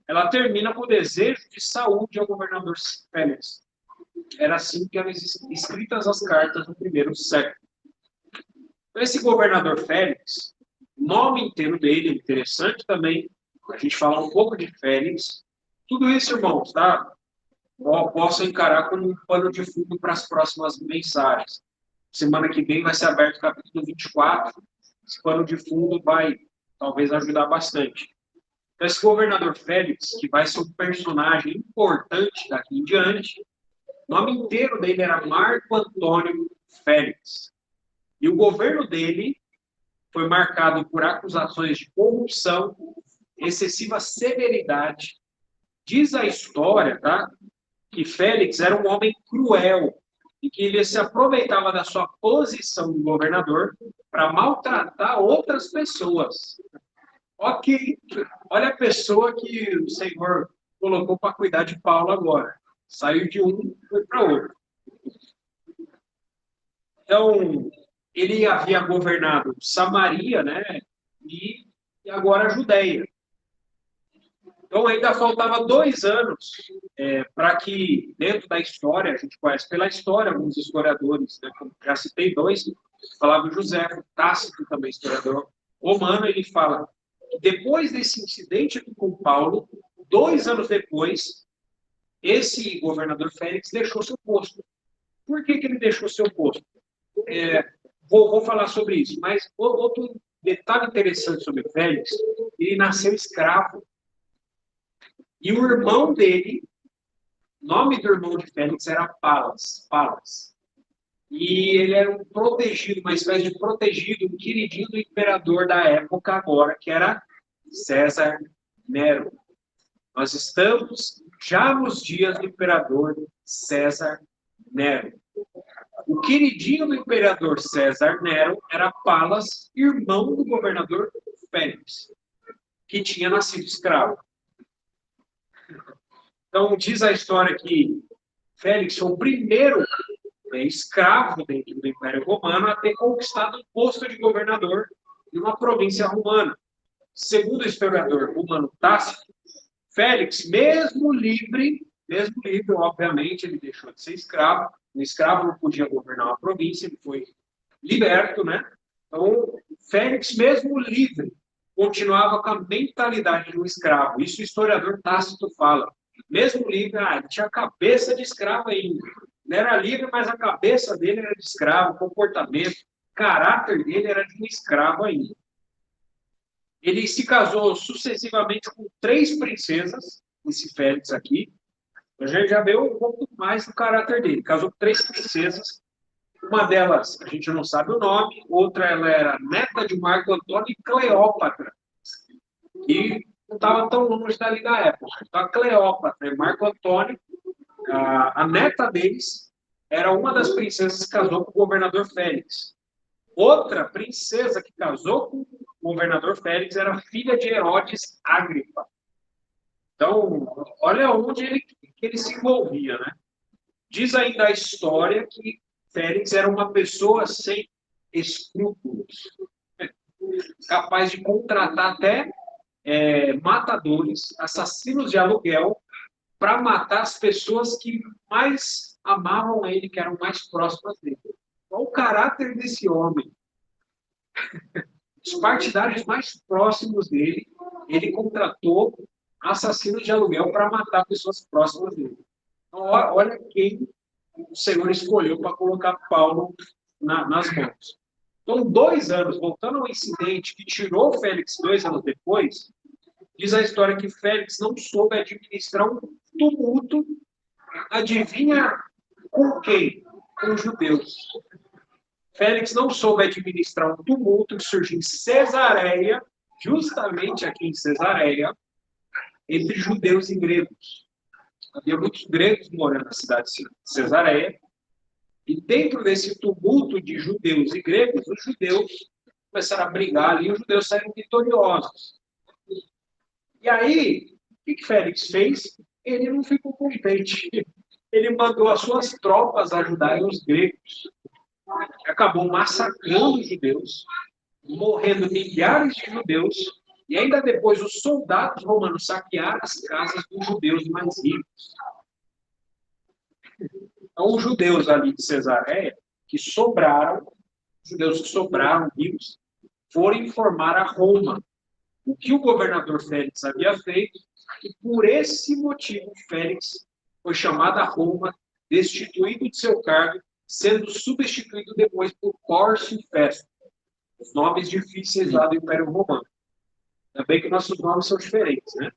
ela termina com o desejo de saúde ao governador Félix. Era assim que eram escritas as cartas no primeiro século. Esse governador Félix, o nome inteiro dele, é interessante também, a gente falar um pouco de Félix. Tudo isso, irmãos, tá? Eu posso encarar como um pano de fundo para as próximas mensagens. Semana que vem vai ser aberto o capítulo 24. Esse pano de fundo vai, talvez, ajudar bastante. Então, esse governador Félix, que vai ser um personagem importante daqui em diante, O nome inteiro dele era Marco Antônio Félix. E o governo dele foi marcado por acusações de corrupção, excessiva severidade. Diz a história, tá, que Félix era um homem cruel e que ele se aproveitava da sua posição de governador para maltratar outras pessoas. Ok, olha a pessoa que o Senhor colocou para cuidar de Paulo agora. Saiu de um e foi para outro. Então, ele havia governado Samaria, né? E agora a Judéia. Então, ainda faltava 2 anos para que, dentro da história, a gente conhece pela história alguns historiadores, né, como já citei 2, Flávio José, Tácito, também historiador romano, ele fala que depois desse incidente aqui com Paulo, 2 anos depois, esse governador Félix deixou seu posto. Por que ele deixou seu posto? Vou falar sobre isso, mas outro detalhe interessante sobre Félix, ele nasceu escravo. E o irmão dele, o nome do irmão de Félix era Palas. E ele era um protegido, uma espécie de protegido, um queridinho do imperador da época agora, que era César Nero. Nós estamos já nos dias do imperador César Nero. O queridinho do imperador César Nero era Palas, irmão do governador Félix, que tinha nascido escravo. Então, diz a história que Félix foi o primeiro escravo dentro do Império Romano a ter conquistado o posto de governador de uma província romana. Segundo o historiador romano Tácito, Félix, mesmo livre, obviamente, ele deixou de ser escravo. O escravo não podia governar uma província, ele foi liberto, né? Então, Félix, mesmo livre, continuava com a mentalidade de um escravo. Isso o historiador Tácito fala. Mesmo livre, ele tinha a cabeça de escravo ainda. Ele era livre, mas a cabeça dele era de escravo, o comportamento, o caráter dele era de um escravo ainda. Ele se casou sucessivamente com 3 princesas, esse Félix aqui. A gente já vê um pouco mais do caráter dele. Casou com 3 princesas. Uma delas, a gente não sabe o nome. Outra, ela era neta de Marco Antônio e Cleópatra. E não estava tão longe dali da época. Então, a Cleópatra e Marco Antônio, a neta deles, era uma das princesas que casou com o governador Félix. Outra princesa que casou com o governador Félix era filha de Herodes Agripa. Então, olha onde ele se envolvia, né? Diz ainda a história que Félix era uma pessoa sem escrúpulos, capaz de contratar até matadores, assassinos de aluguel, para matar as pessoas que mais amavam ele, que eram mais próximas dele. Qual o caráter desse homem? Os partidários mais próximos dele, ele contratou assassinos de aluguel para matar pessoas próximas dele. Então, olha quem o Senhor escolheu para colocar Paulo nas mãos. Então, 2 anos, voltando ao incidente que tirou Félix 2 anos depois, diz a história que Félix não soube administrar um tumulto. Adivinha com quem? Com os judeus. Félix não soube administrar um tumulto que surgiu em Cesareia, justamente aqui em Cesareia, entre judeus e gregos. Havia muitos gregos morando na cidade de Cesareia, e dentro desse tumulto de judeus e gregos, os judeus começaram a brigar ali, e os judeus saíram vitoriosos. E aí, o que Félix fez? Ele não ficou contente. Ele mandou as suas tropas ajudarem os gregos. Acabou massacrando os judeus, morrendo milhares de judeus, e ainda depois os soldados romanos saquearam as casas dos judeus mais ricos. Então, os judeus ali de Cesareia, que sobraram, os judeus que sobraram ricos, foram informar a Roma o que o governador Félix havia feito, e por esse motivo Félix foi chamado a Roma, destituído de seu cargo, sendo substituído depois por Pórcio Festo. Os nomes difíceis lá do Império Romano. Ainda bem que nossos nomes são diferentes, né?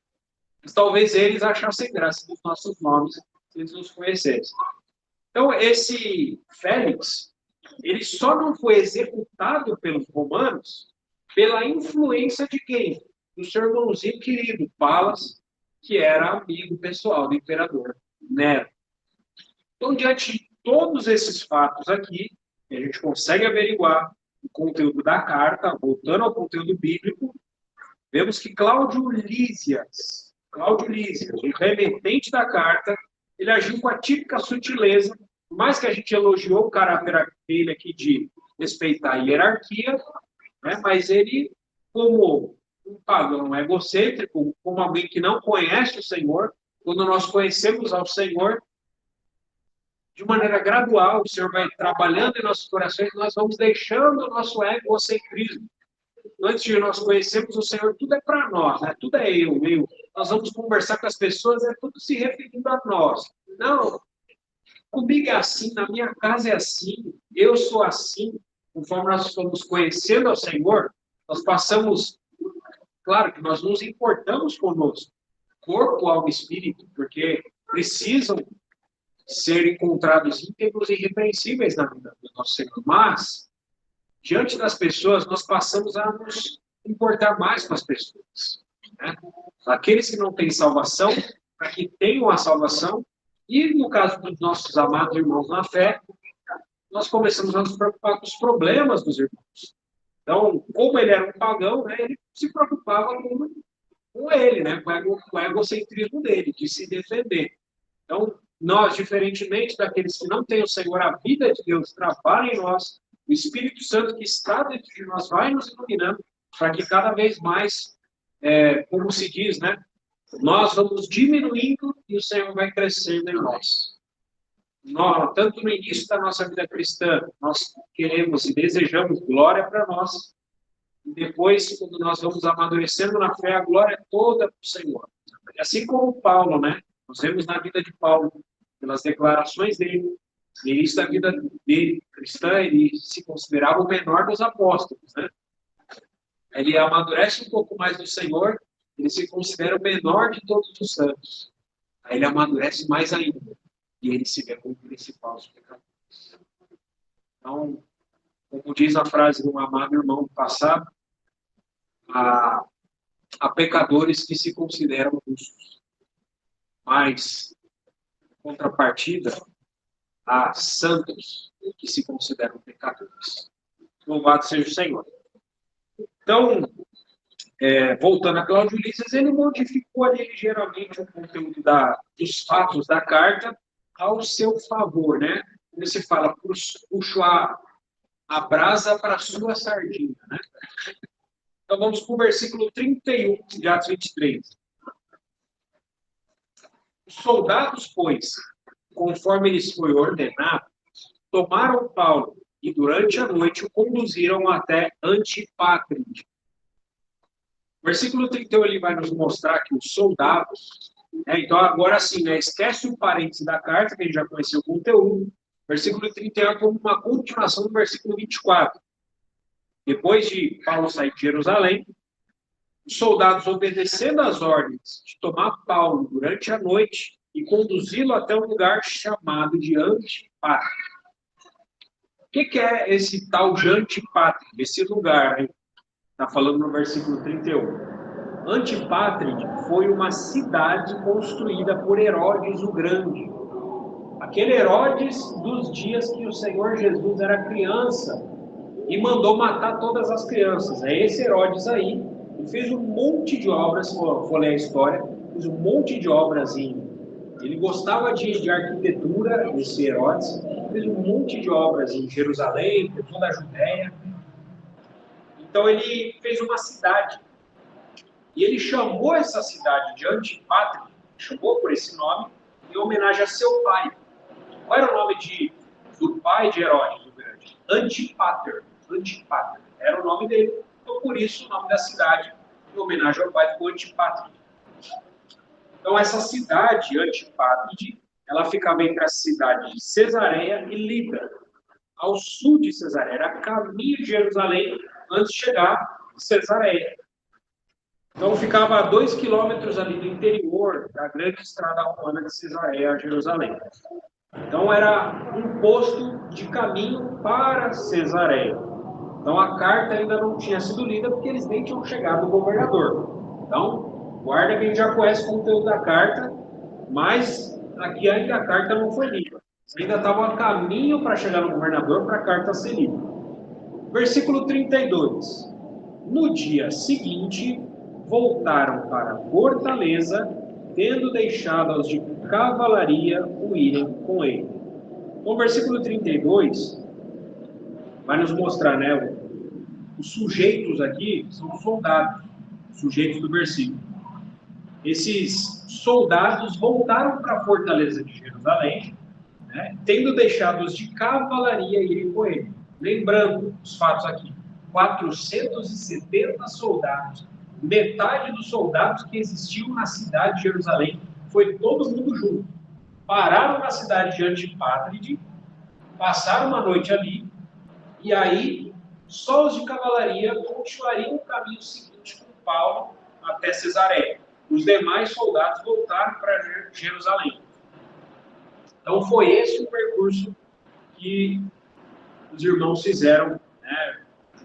Mas talvez eles achassem graça dos nossos nomes, se eles nos conhecessem. Então, esse Félix, ele só não foi executado pelos romanos pela influência de quem? Do seu irmãozinho querido, Palas, que era amigo pessoal do imperador Nero. Então, diante de todos esses fatos aqui, a gente consegue averiguar o conteúdo da carta, voltando ao conteúdo bíblico, vemos que Cláudio Lísias, o remetente da carta, ele agiu com a típica sutileza, por mais que a gente elogiou o caráter dele aqui de respeitar a hierarquia, né, mas ele, como um pagão egocêntrico, como alguém que não conhece o Senhor, quando nós conhecemos ao Senhor, de maneira gradual, o Senhor vai trabalhando em nossos corações, nós vamos deixando o nosso egocentrismo. Antes de nós conhecermos o Senhor, tudo é para nós, né? Tudo é eu. Nós vamos conversar com as pessoas, é tudo se referindo a nós. Não, comigo é assim, na minha casa é assim, eu sou assim. Conforme nós estamos conhecendo ao Senhor, nós passamos, claro que nós nos importamos conosco, corpo, alma e espírito, porque precisam ser encontrados íntegros e irrepreensíveis na vida do nosso Senhor. Mas, diante das pessoas, nós passamos a nos importar mais com as pessoas. Né? Aqueles que não têm salvação, para que tenham a salvação, e no caso dos nossos amados irmãos na fé, nós começamos a nos preocupar com os problemas dos irmãos. Então, como ele era um pagão, né, ele se preocupava com ele, né, com o egocentrismo dele, de se defender. Então, nós, diferentemente daqueles que não têm o Senhor, a vida de Deus trabalha em nós, o Espírito Santo que está dentro de nós vai nos iluminando para que cada vez mais, como se diz, né, nós vamos diminuindo e o Senhor vai crescendo em nós. Tanto no início da nossa vida cristã, nós queremos e desejamos glória para nós, e depois, quando nós vamos amadurecendo na fé, a glória é toda para o Senhor. Assim como Paulo, né? Nós vemos na vida de Paulo, pelas declarações dele, no início da vida dele, cristã, ele se considerava o menor dos apóstolos, né? Ele amadurece um pouco mais do Senhor, ele se considera o menor de todos os santos. Aí ele amadurece mais ainda, e ele se vê como o principal dos pecadores. Então, como diz a frase de um amado irmão do passado, há pecadores que se consideram justos. Mas, em contrapartida, há santos que se consideram pecadores. Louvado seja o Senhor. Então, voltando a Cláudio Lísias, ele modificou ali ligeiramente o conteúdo dos fatos da carta ao seu favor, né? Como se fala, puxou a brasa para a sua sardinha, né? Então, vamos para o versículo 31 de Atos 23. Os soldados, pois, conforme lhes foi ordenado, tomaram Paulo e durante a noite o conduziram até Antipátride. O versículo 31 ele vai nos mostrar que os soldados, então agora sim, né, esquece o parênteses da carta, que a gente já conheceu o conteúdo. Versículo 31 é como uma continuação do versículo 24. Depois de Paulo sair de Jerusalém, os soldados, obedecendo às ordens de tomar Paulo durante a noite e conduzi-lo até um lugar chamado de Antipátride. O que é esse tal de Antipátride? Esse lugar, hein? Está falando no versículo 31. Antipátride foi uma cidade construída por Herodes o Grande. Aquele Herodes dos dias que o Senhor Jesus era criança e mandou matar todas as crianças. É esse Herodes aí. Ele fez um monte de obras, vou ler a história, fez um monte de obras Ele gostava de arquitetura, esse Herodes, fez um monte de obras em Jerusalém, por toda a Judéia. Então ele fez uma cidade. E ele chamou essa cidade de Antipátride, chamou por esse nome, em homenagem a seu pai. Qual era o nome do pai de Herodes o Grande? Antipater. Antipater. Era o nome dele. Então, por isso, o nome da cidade, em homenagem ao pai, ficou Antipátride. Então, essa cidade, Antipátride, ela ficava entre a cidade de Cesareia e Lida, ao sul de Cesareia. Era caminho de Jerusalém antes de chegar em Cesareia. Então, ficava a 2 quilômetros ali do interior da grande estrada romana de Cesareia a Jerusalém. Então era um posto de caminho para Cesareia. Então a carta ainda não tinha sido lida porque eles nem tinham chegado ao governador. Então, guarda que a gente já conhece o conteúdo da carta, mas aqui ainda a carta não foi lida. Ainda estava a caminho para chegar no governador para a carta ser lida. Versículo 32. No dia seguinte, voltaram para a fortaleza, tendo deixado aos de cavalaria o irem com ele. No versículo 32, vai nos mostrar, né, os sujeitos aqui são os soldados, sujeitos do versículo. Esses soldados voltaram para a fortaleza de Jerusalém, né, tendo deixado os de cavalaria irem com ele. Lembrando os fatos aqui, 470 soldados, metade dos soldados que existiam na cidade de Jerusalém, foi todo mundo junto. Pararam na cidade de Antipátride, passaram uma noite ali, e aí só os de cavalaria continuariam o caminho seguinte com Paulo até Cesareia. Os demais soldados voltaram para Jerusalém. Então foi esse o percurso que os irmãos fizeram, né?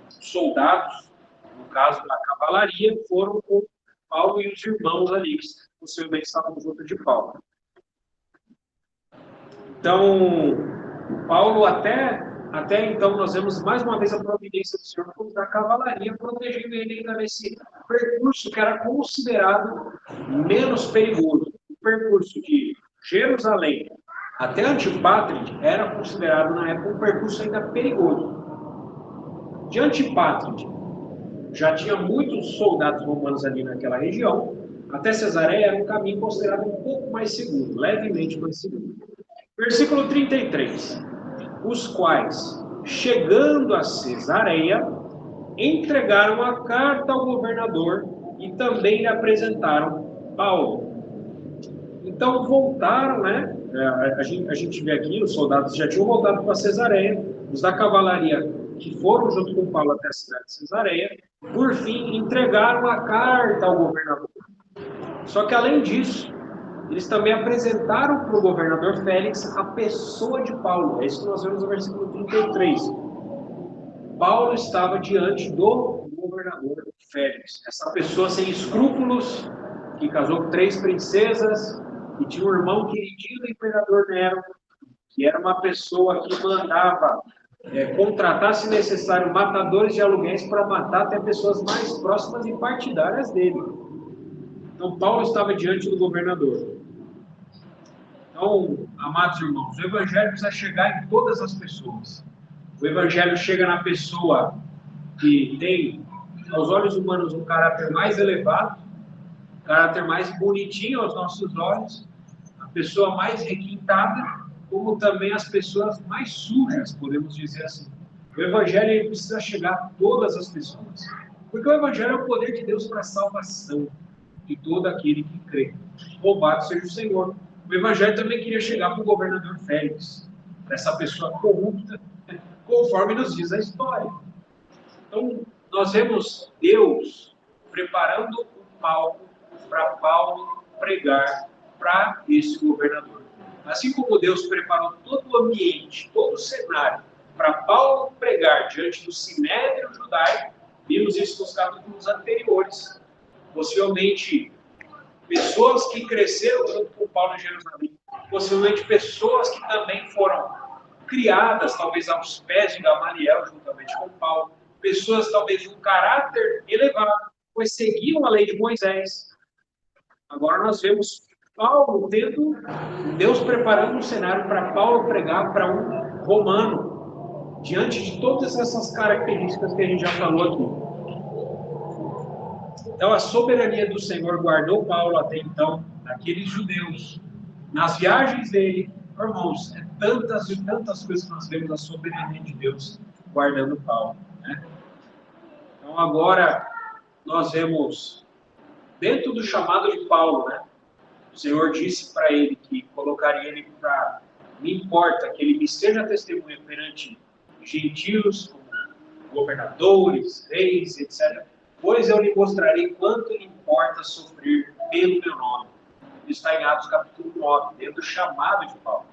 Os soldados, no caso da cavalaria, foram com Paulo e os irmãos ali, que possivelmente estavam junto de Paulo. Então, Paulo até então, nós vemos mais uma vez a providência do Senhor como da cavalaria, protegendo ele ainda nesse percurso que era considerado menos perigoso. O percurso de Jerusalém até Antipátride era considerado, na época, um percurso ainda perigoso. De Antipátride, já tinha muitos soldados romanos ali naquela região, até Cesareia era um caminho considerado um pouco mais seguro, levemente mais seguro. Versículo 33. Os quais, chegando a Cesareia, entregaram a carta ao governador e também lhe apresentaram Paulo. Então voltaram, né? A gente vê aqui, os soldados já tinham voltado para Cesareia, os da cavalaria que foram junto com Paulo até a cidade de Cesareia, por fim, entregaram a carta ao governador. Só que, além disso, eles também apresentaram para o governador Félix a pessoa de Paulo. É isso que nós vemos no versículo 33. Paulo estava diante do governador Félix. Essa pessoa sem escrúpulos, que casou com 3 princesas, que tinha um irmão queridinho do imperador Nero, que era uma pessoa que mandava contratar, se necessário, matadores de aluguéis para matar até pessoas mais próximas e partidárias dele. Então, Paulo estava diante do governador. Então, amados irmãos, o evangelho precisa chegar em todas as pessoas. O evangelho chega na pessoa que tem, aos olhos humanos, um caráter mais elevado, um caráter mais bonitinho aos nossos olhos, a pessoa mais requintada, como também as pessoas mais sujas, podemos dizer assim. O evangelho ele precisa chegar a todas as pessoas. Porque o evangelho é o poder de Deus para a salvação de todo aquele que crê. Louvado seja o Senhor. O evangelho também queria chegar para o governador Félix, para essa pessoa corrupta, conforme nos diz a história. Então, nós vemos Deus preparando o palco para Paulo pregar para esse governador. Assim como Deus preparou todo o ambiente, todo o cenário para Paulo pregar diante do sinédrio judaico, vimos isso nos capítulos anteriores. Possivelmente, pessoas que cresceram junto com Paulo em Jerusalém, possivelmente pessoas que também foram criadas, talvez aos pés de Gamaliel, juntamente com Paulo, pessoas talvez de um caráter elevado, pois seguiam a lei de Moisés. Agora nós vemos Paulo tendo, Deus preparando um cenário para Paulo pregar para um romano, diante de todas essas características que a gente já falou aqui. Então, a soberania do Senhor guardou Paulo até então, aqueles judeus, nas viagens dele. Irmãos, tantas e tantas coisas que nós vemos a soberania de Deus guardando Paulo, né? Então, agora, nós vemos, dentro do chamado de Paulo, né? O Senhor disse para ele que colocaria ele para... Me importa que ele me esteja testemunha perante gentios, governadores, reis, etc., pois eu lhe mostrarei quanto lhe importa sofrer pelo meu nome. Isso está em Atos capítulo 9, dentro do chamado de Paulo.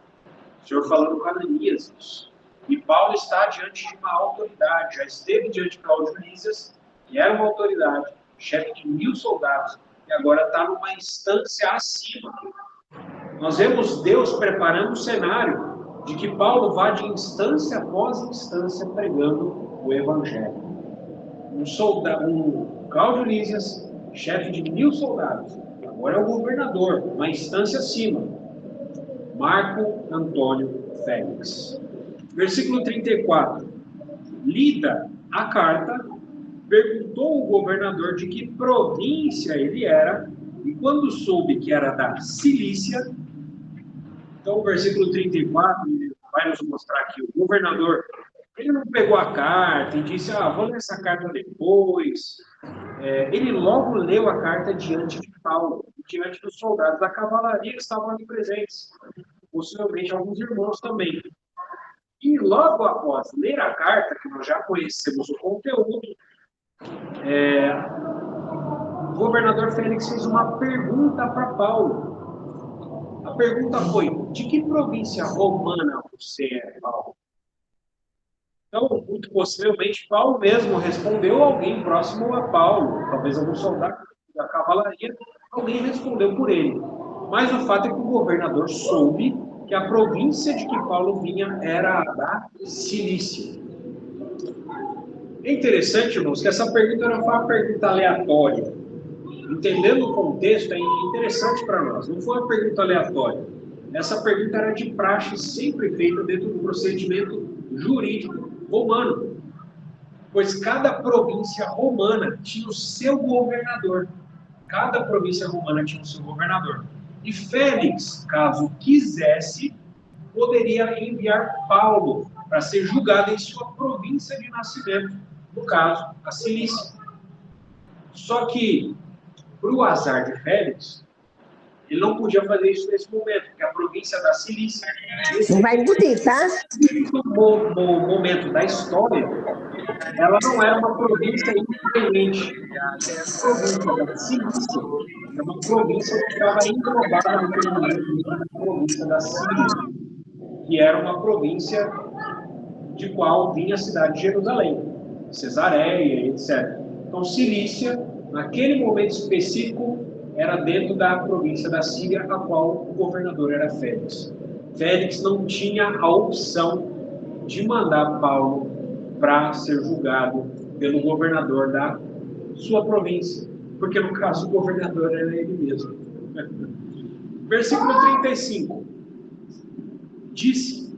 O Senhor falando com Ananias isso. E Paulo está diante de uma autoridade, já esteve diante de Cláudio Lísias, que era uma autoridade, chefe de 1000 soldados, e agora está numa instância acima. Nós vemos Deus preparando o cenário de que Paulo vá de instância após instância pregando o Evangelho. Um Cláudio Lísias, chefe de 1000 soldados, agora é o governador, uma instância acima. Marco Antônio Félix. Versículo 34. Lida a carta, perguntou o governador de que província ele era, e quando soube que era da Cilícia, então o versículo 34 vai nos mostrar que o governador, ele não pegou a carta e disse, vou ler essa carta depois. Ele logo leu a carta diante de Paulo, diante dos soldados da cavalaria que estavam ali presentes, possivelmente alguns irmãos também. E logo após ler a carta, que nós já conhecemos o conteúdo, o governador Félix fez uma pergunta para Paulo. A pergunta foi, de que província romana você é, Paulo? Então, muito possivelmente, Paulo mesmo respondeu a alguém próximo a Paulo, talvez algum soldado da cavalaria, alguém respondeu por ele. Mas o fato é que o governador soube que a província de que Paulo vinha era a da Cilícia. É interessante, irmãos, que essa pergunta não foi uma pergunta aleatória. Entendendo o contexto, é interessante para nós. Não foi uma pergunta aleatória. Essa pergunta era de praxe sempre feita dentro do procedimento jurídico romano. Pois cada província romana tinha o seu governador. Cada província romana tinha o seu governador. E Félix, caso quisesse, poderia enviar Paulo para ser julgado em sua província de nascimento, no caso, a Cilícia. Só que, para o azar de Félix, ele não podia fazer isso nesse momento, porque a província da Cilícia, não vai engolir, tá? no momento da história, ela não era uma província independente. A província da Cilícia é uma província que estava englobada naquele momento na província da Síria, que era uma província de qual vinha a cidade de Jerusalém, Cesareia, etc. Então, Cilícia, naquele momento específico, era dentro da província da Síria, a qual o governador era Félix. Félix não tinha a opção de mandar Paulo para ser julgado pelo governador da sua província, porque no caso o governador era ele mesmo. Versículo 35. Disse,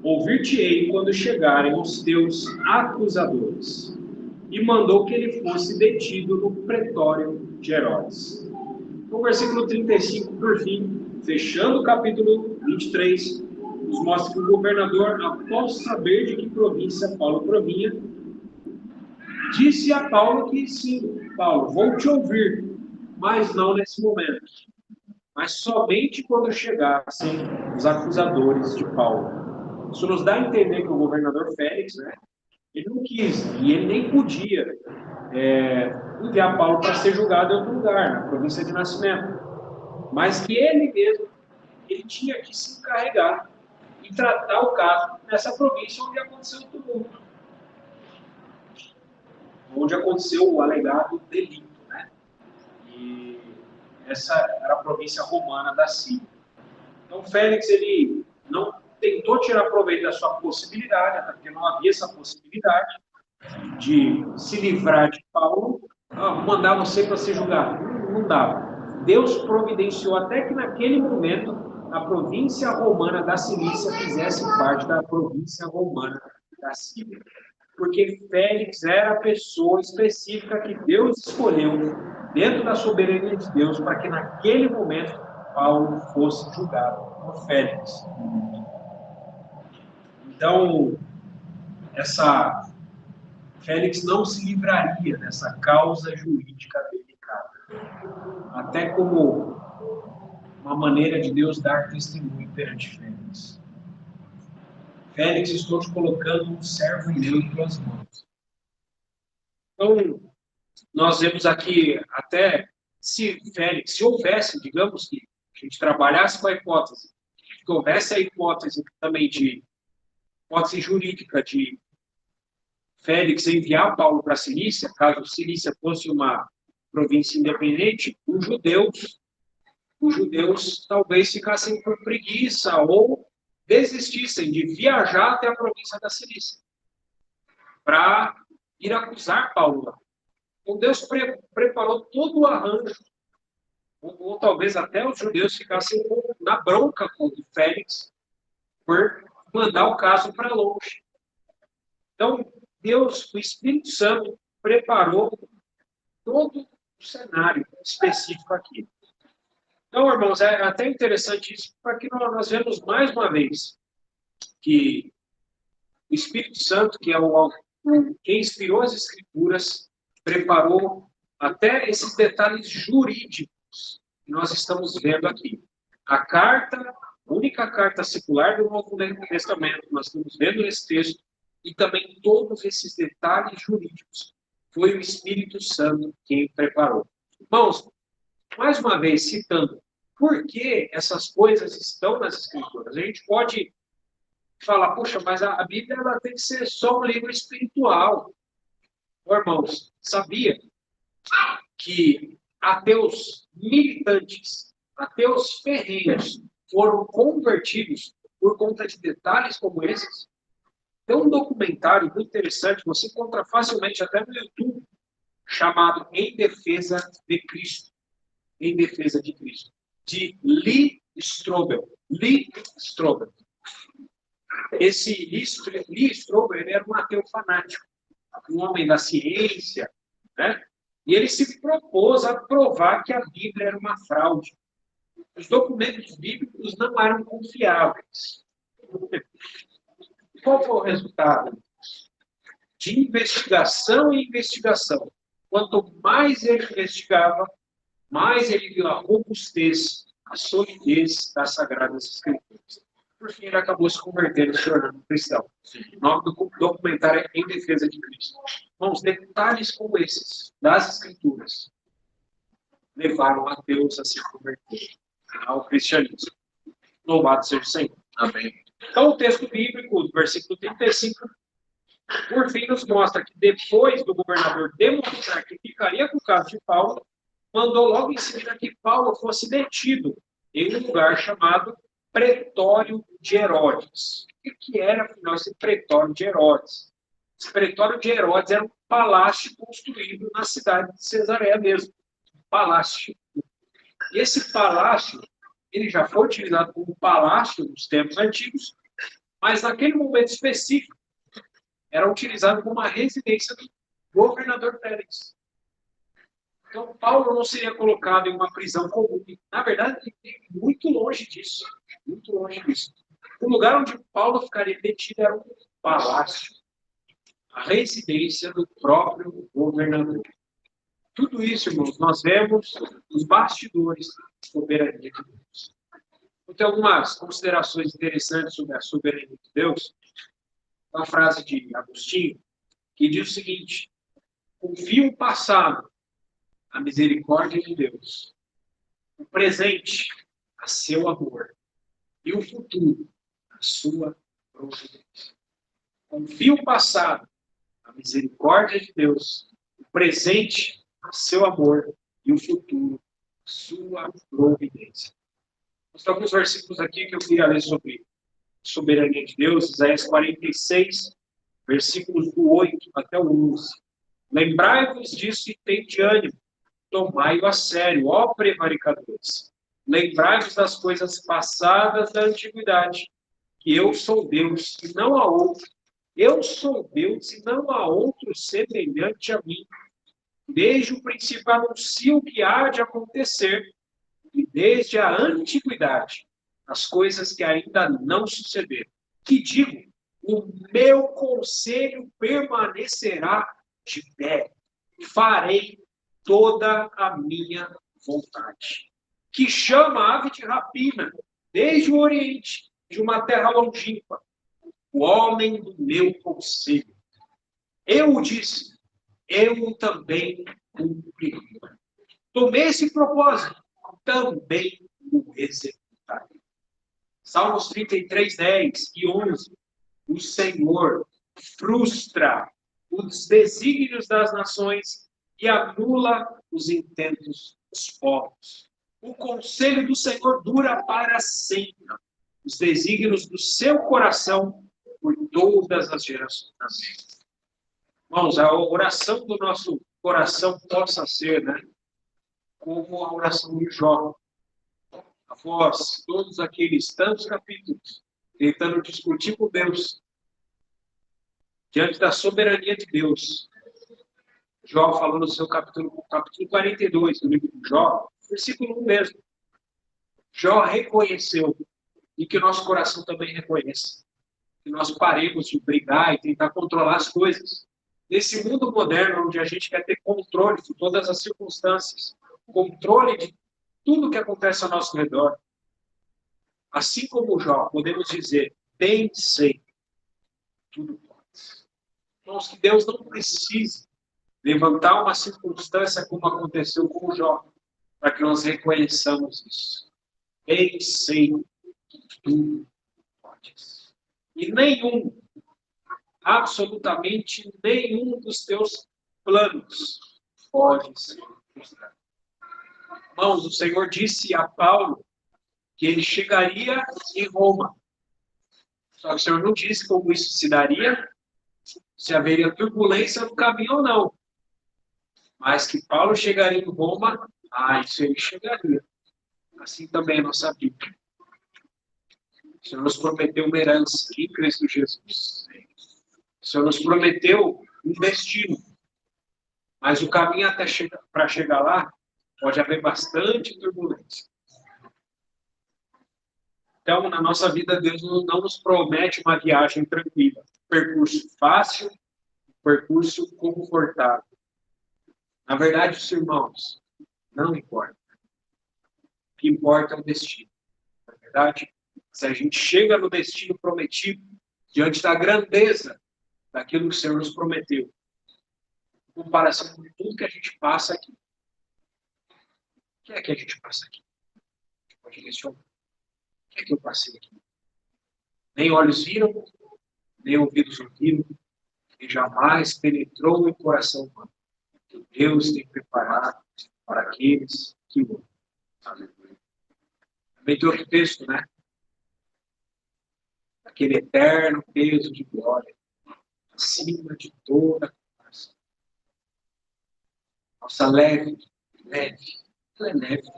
ouvir-te-ei quando chegarem os teus acusadores. E mandou que ele fosse detido no pretório de Herodes. No versículo 35, por fim, fechando o capítulo 23, nos mostra que o governador, após saber de que província Paulo provinha, disse a Paulo que sim, Paulo, vou te ouvir, mas não nesse momento, mas somente quando chegassem os acusadores de Paulo. Isso nos dá a entender que o governador Félix, ele não quis, e ele nem podia enviar Paulo para ser julgado em outro lugar, na província de nascimento. Mas que ele mesmo, ele tinha que se encarregar e tratar o caso nessa província onde aconteceu o tumulto. Onde aconteceu o alegado delito, E essa era a província romana da Síria. Então, Félix, ele não tentou tirar proveito da sua possibilidade, até porque não havia essa possibilidade de se livrar de Paulo, mandar você para ser julgado. Não dava. Deus providenciou até que naquele momento a província romana da Cilícia fizesse parte da província romana da Síria. Porque Félix era a pessoa específica que Deus escolheu dentro da soberania de Deus para que naquele momento Paulo fosse julgado por Félix. Então, Félix não se livraria dessa causa jurídica delicada, até como uma maneira de Deus dar testemunho perante Félix. Félix, estou te colocando um servo meu em tuas mãos. Então, nós vemos aqui até se Félix, se houvesse, digamos que a gente trabalhasse com a hipótese que houvesse a hipótese também de hipótese jurídica de Félix enviar Paulo para a Cilícia, caso Cilícia fosse uma província independente, os judeus talvez ficassem por preguiça ou desistissem de viajar até a província da Cilícia para ir acusar Paulo lá. Então Deus preparou todo o arranjo, ou talvez até os judeus ficassem na bronca com o Félix por mandar o caso para longe. Então, Deus, o Espírito Santo, preparou todo o cenário específico aqui. Então, irmãos, é até interessante isso, porque nós vemos mais uma vez que o Espírito Santo, que é quem inspirou as Escrituras, preparou até esses detalhes jurídicos que nós estamos vendo aqui. A única carta secular do Novo Testamento, nós estamos vendo nesse texto, e também todos esses detalhes jurídicos. Foi o Espírito Santo quem preparou. Irmãos, mais uma vez, citando por que essas coisas estão nas Escrituras. A gente pode falar, poxa, mas a Bíblia ela tem que ser só um livro espiritual. Irmãos, sabia que ateus militantes, ateus ferrenhos, foram convertidos por conta de detalhes como esses? Tem um documentário muito interessante, você encontra facilmente até no YouTube, chamado Em Defesa de Cristo. Em Defesa de Cristo. De Lee Strobel. Lee Strobel. Esse Lee Strobel, ele era um ateu fanático, um homem da ciência, né? E ele se propôs a provar que a Bíblia era uma fraude. Os documentos bíblicos não eram confiáveis. Qual foi o resultado? De investigação em investigação. Quanto mais ele investigava, mais ele viu a robustez, a solidez das Sagradas Escrituras. Por fim, ele acabou se convertendo, se tornando cristão. O nome do documentário é Em Defesa de Cristo. Irmãos, detalhes como esses, das Escrituras, levaram ateus a se converter ao cristianismo. Louvado seja o Senhor. Amém. Então, o texto bíblico, do versículo 35, por fim, nos mostra que depois do governador demonstrar que ficaria com o caso de Paulo, mandou logo em seguida que Paulo fosse detido em um lugar chamado Pretório de Herodes. O que era, afinal, esse Pretório de Herodes? Esse Pretório de Herodes era um palácio construído na cidade de Cesareia mesmo. Um palácio. E esse palácio, ele já foi utilizado como palácio nos tempos antigos, mas naquele momento específico, era utilizado como uma residência do governador Félix. Então, Paulo não seria colocado em uma prisão comum. Na verdade, ele esteve muito longe disso. Muito longe disso. O lugar onde Paulo ficaria detido era um palácio. A residência do próprio governador. Tudo isso, irmãos, nós vemos nos bastidores da soberania de Deus. Eu tenho algumas considerações interessantes sobre a soberania de Deus. Uma frase de Agostinho, que diz o seguinte: confia o passado à misericórdia de Deus, o presente a seu amor e o futuro a sua providência. Confia o passado à misericórdia de Deus, o presente a seu amor e o futuro a sua providência. Nós temos alguns versículos aqui que eu queria ler sobre soberania de Deus, Isaías 46, versículos do 8 até o 11. Lembrai-vos disso e tende ânimo, tomai-o a sério, ó prevaricadores. Lembrai-vos das coisas passadas da antiguidade, que eu sou Deus e não há outro. Eu sou Deus e não há outro semelhante a mim. Desde o princípio anuncio o que há de acontecer, e desde a antiguidade as coisas que ainda não sucederam. Que digo, o meu conselho permanecerá de pé. Farei toda a minha vontade. Que chama a ave de rapina, desde o Oriente, de uma terra longínqua, o homem do meu conselho. Eu o disse, eu também cumprirei. Tomei esse propósito, também o executarei. Salmos 33, 10 e 11. O Senhor frustra os desígnios das nações e anula os intentos dos povos. O conselho do Senhor dura para sempre. Os desígnios do seu coração por todas as gerações. Irmãos, a oração do nosso coração possa ser, como a oração de Jó. Após todos aqueles tantos capítulos, tentando discutir com Deus, diante da soberania de Deus. Jó falou no seu capítulo 42, do livro de Jó, versículo 1 mesmo. Jó reconheceu, e que o nosso coração também reconheça, que nós paremos de brigar e tentar controlar as coisas. Nesse mundo moderno, onde a gente quer ter controle de todas as circunstâncias, controle de tudo que acontece ao nosso redor. Assim como Jó, podemos dizer, bem sei, tudo pode. Irmãos, que Deus não precise levantar uma circunstância como aconteceu com Jó, para que nós reconheçamos isso. Bem sei que tudo pode. E absolutamente nenhum dos teus planos pode ser frustrado. Irmãos, o Senhor disse a Paulo que ele chegaria em Roma. Só que o Senhor não disse como isso se daria, se haveria turbulência no caminho ou não. Mas que Paulo chegaria em Roma, isso ele chegaria. Assim também a nossa Bíblia. O Senhor nos prometeu uma herança em Cristo Jesus. O Senhor nos prometeu um destino. Mas o caminho para chegar lá, pode haver bastante turbulência. Então, na nossa vida, Deus não nos promete uma viagem tranquila. Percurso fácil, percurso confortável. Na verdade, os irmãos, não importa. O que importa é o destino. Na verdade, se a gente chega no destino prometido, diante da grandeza daquilo que o Senhor nos prometeu, em comparação com tudo que a gente passa aqui. O que é que a gente passa aqui? A gente pode questionar. O que é que eu passei aqui? Nem olhos viram, nem ouvidos ouviram, e jamais penetrou no coração humano. Que Deus tem preparado para aqueles que o amam. Também tem outro texto, Aquele eterno peso de glória, acima de toda a comparação. Nossa leve, ela é leve,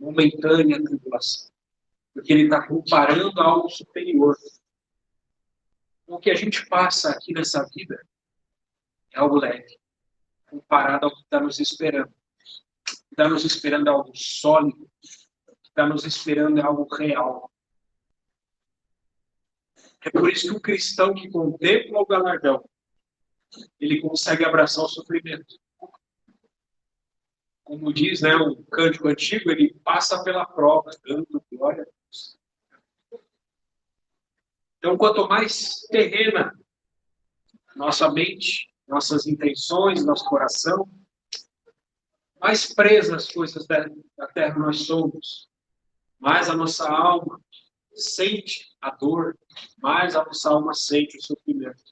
momentânea tribulação. Porque ele está comparando a algo superior. O que a gente passa aqui nessa vida é algo leve, comparado ao que está nos esperando. O que está nos esperando é algo sólido. O que está nos esperando é algo real. É por isso que o cristão que contempla o galardão, ele consegue abraçar o sofrimento. Como diz o cântico antigo, ele passa pela prova, dando glória a Deus. Então, quanto mais terrena nossa mente, nossas intenções, nosso coração, mais presas as coisas da terra nós somos, mais a nossa alma sente a dor, mais a nossa alma sente o sofrimento.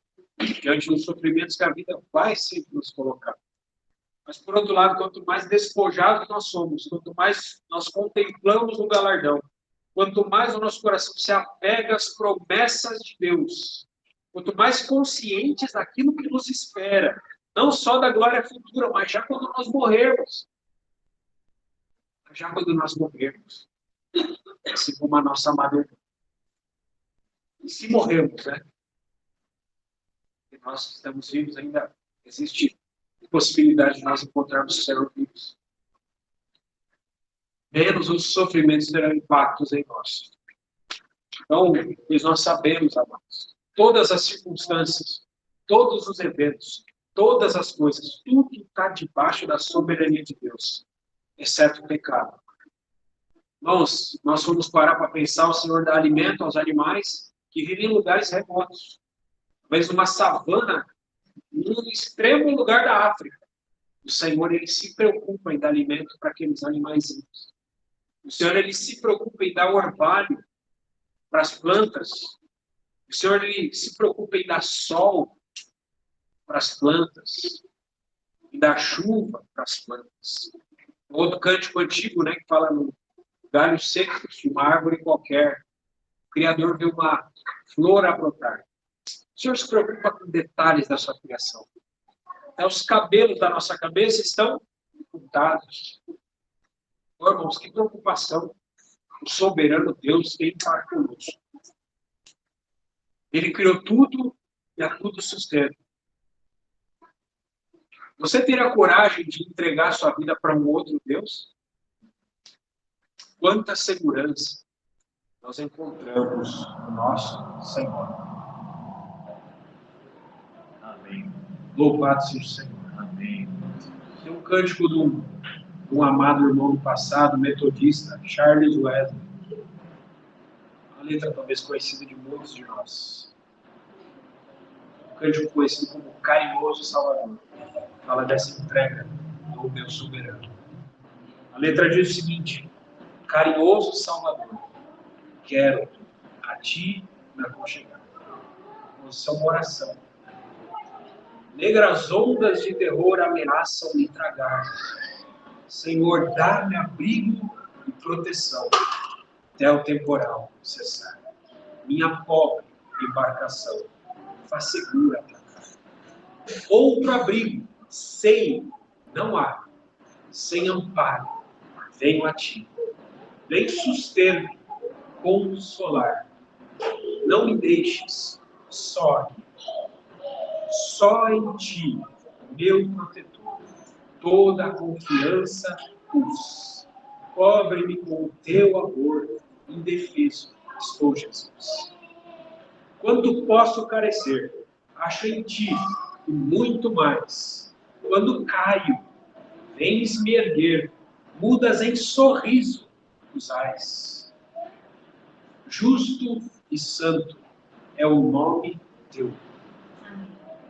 Diante dos sofrimentos que a vida vai sempre nos colocar. Mas, por outro lado, quanto mais despojados nós somos, quanto mais nós contemplamos o galardão, quanto mais o nosso coração se apega às promessas de Deus, quanto mais conscientes daquilo que nos espera, não só da glória futura, mas já quando nós morrermos. Já quando nós morrermos. Assim como a nossa amada. E se morrermos, E nós estamos vivos ainda, existe possibilidade de nós encontrarmos o Senhor vivos. Menos os sofrimentos terão impactos em nós. Então, nós sabemos, amados, todas as circunstâncias, todos os eventos, todas as coisas, tudo está debaixo da soberania de Deus, exceto o pecado. Nós vamos parar para pensar, o Senhor dá alimento aos animais que vivem em lugares remotos. Talvez numa savana, num extremo lugar da África. O Senhor, ele se preocupa em dar alimento para aqueles animaizinhos. O Senhor, ele se preocupa em dar orvalho para as plantas. O Senhor ele se preocupa em dar sol para as plantas, em dar chuva para as plantas. Outro cântico antigo, né, que fala no galho seco de uma árvore qualquer, o Criador vê uma flor a brotar. O Senhor se preocupa com detalhes da sua criação. Até os cabelos da nossa cabeça estão contados. Oh, irmãos, que preocupação o soberano Deus tem para conosco. Ele criou tudo e a tudo sustenta. Você terá coragem de entregar sua vida para um outro Deus? Quanta segurança nós encontramos no nosso Senhor. Amém. Louvado seja o Senhor. Amém. Tem um cântico de um amado irmão do passado, metodista, Charles Wesley. Uma letra talvez conhecida de muitos de nós. Um cântico conhecido como Carinhoso Salvador. Fala dessa entrega do Deus soberano. A letra diz o seguinte: Carinhoso Salvador, quero a ti me aconchegar. Isso é uma oração. Negras ondas de terror ameaçam me tragar. Senhor, dá-me abrigo e proteção até o temporal cessar. Minha pobre embarcação, faz segura pra cá. Outro abrigo, sei, não há. Sem amparo, venho a ti. Vem sustento, consolar. Não me deixes só aqui. Só em ti, meu protetor, toda a confiança pus. Cobre-me com o teu amor, indefeso estou, Jesus. Quando posso carecer, acho em ti e muito mais. Quando caio, vens me erguer, mudas em sorriso os ais. Justo e santo é o nome teu.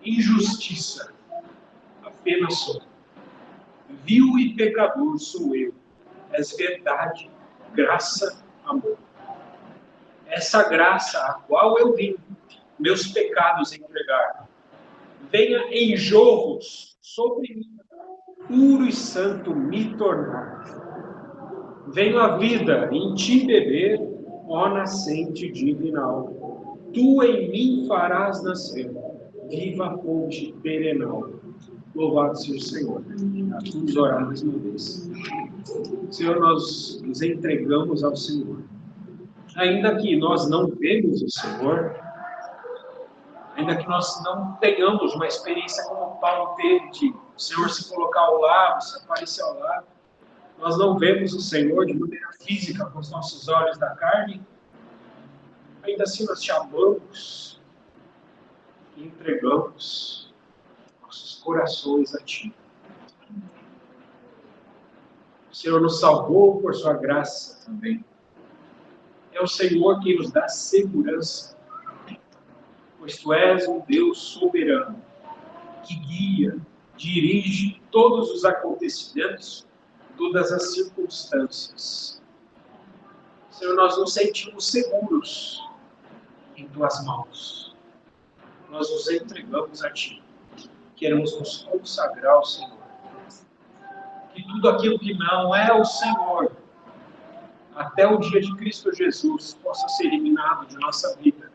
Injustiça apenas sou. Vil e pecador sou eu. És verdade, graça, amor. Essa graça a qual eu vim meus pecados entregar, venha em jorros sobre mim, puro e santo me tornar. Venho a vida em ti beber, ó nascente divinal. Tu em mim farás nascer, viva fonte perenal. Louvado seja o Senhor. Vamos orar mais uma vez. Senhor, nós nos entregamos ao Senhor. Ainda que nós não vemos o Senhor, ainda que nós não tenhamos uma experiência como Paulo teve, de o Senhor se colocar ao lado, se aparecer ao lado, nós não vemos o Senhor de maneira física com os nossos olhos da carne, ainda assim nós te amamos e entregamos nossos corações a Ti. O Senhor nos salvou por Sua graça também. É o Senhor quem nos dá segurança, pois Tu és um Deus soberano, que guia, dirige todos os acontecimentos, todas as circunstâncias. Senhor, nós nos sentimos seguros em Tuas mãos. Nós nos entregamos a Ti. Queremos nos consagrar ao Senhor. Que tudo aquilo que não é o Senhor, até o dia de Cristo Jesus, possa ser eliminado de nossa vida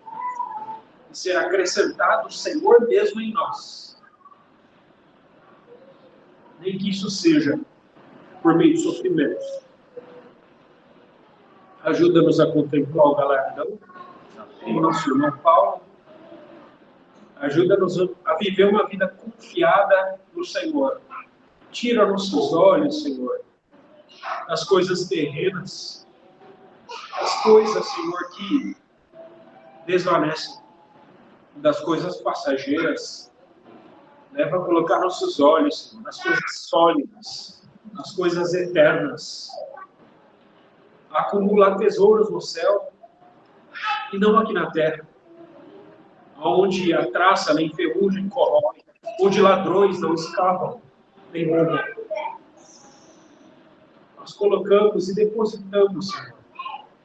e ser acrescentado o Senhor mesmo em nós. Nem que isso seja por meio de sofrimentos. Ajuda-nos a contemplar o galardão em nosso irmão Paulo. Ajuda-nos a viver uma vida confiada no Senhor. Tira nossos olhos, Senhor, das coisas terrenas, das coisas, Senhor, que desvanecem, das coisas passageiras. Leva a colocar nossos olhos, Senhor, nas coisas sólidas, nas coisas eternas. Acumular tesouros no céu e não aqui na terra, onde a traça nem ferrugem corrói, onde ladrões não escapam nem roubam. Nós colocamos e depositamos, Senhor,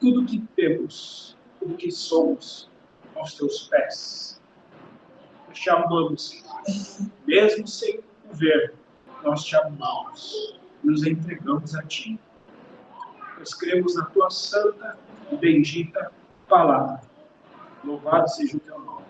tudo que temos tudo que somos aos teus pés. Nós te amamos, Senhor. Mesmo sem o ver, nós te amamos. Nos entregamos a ti. Nós cremos na tua santa e bendita palavra. Louvado seja o teu nome.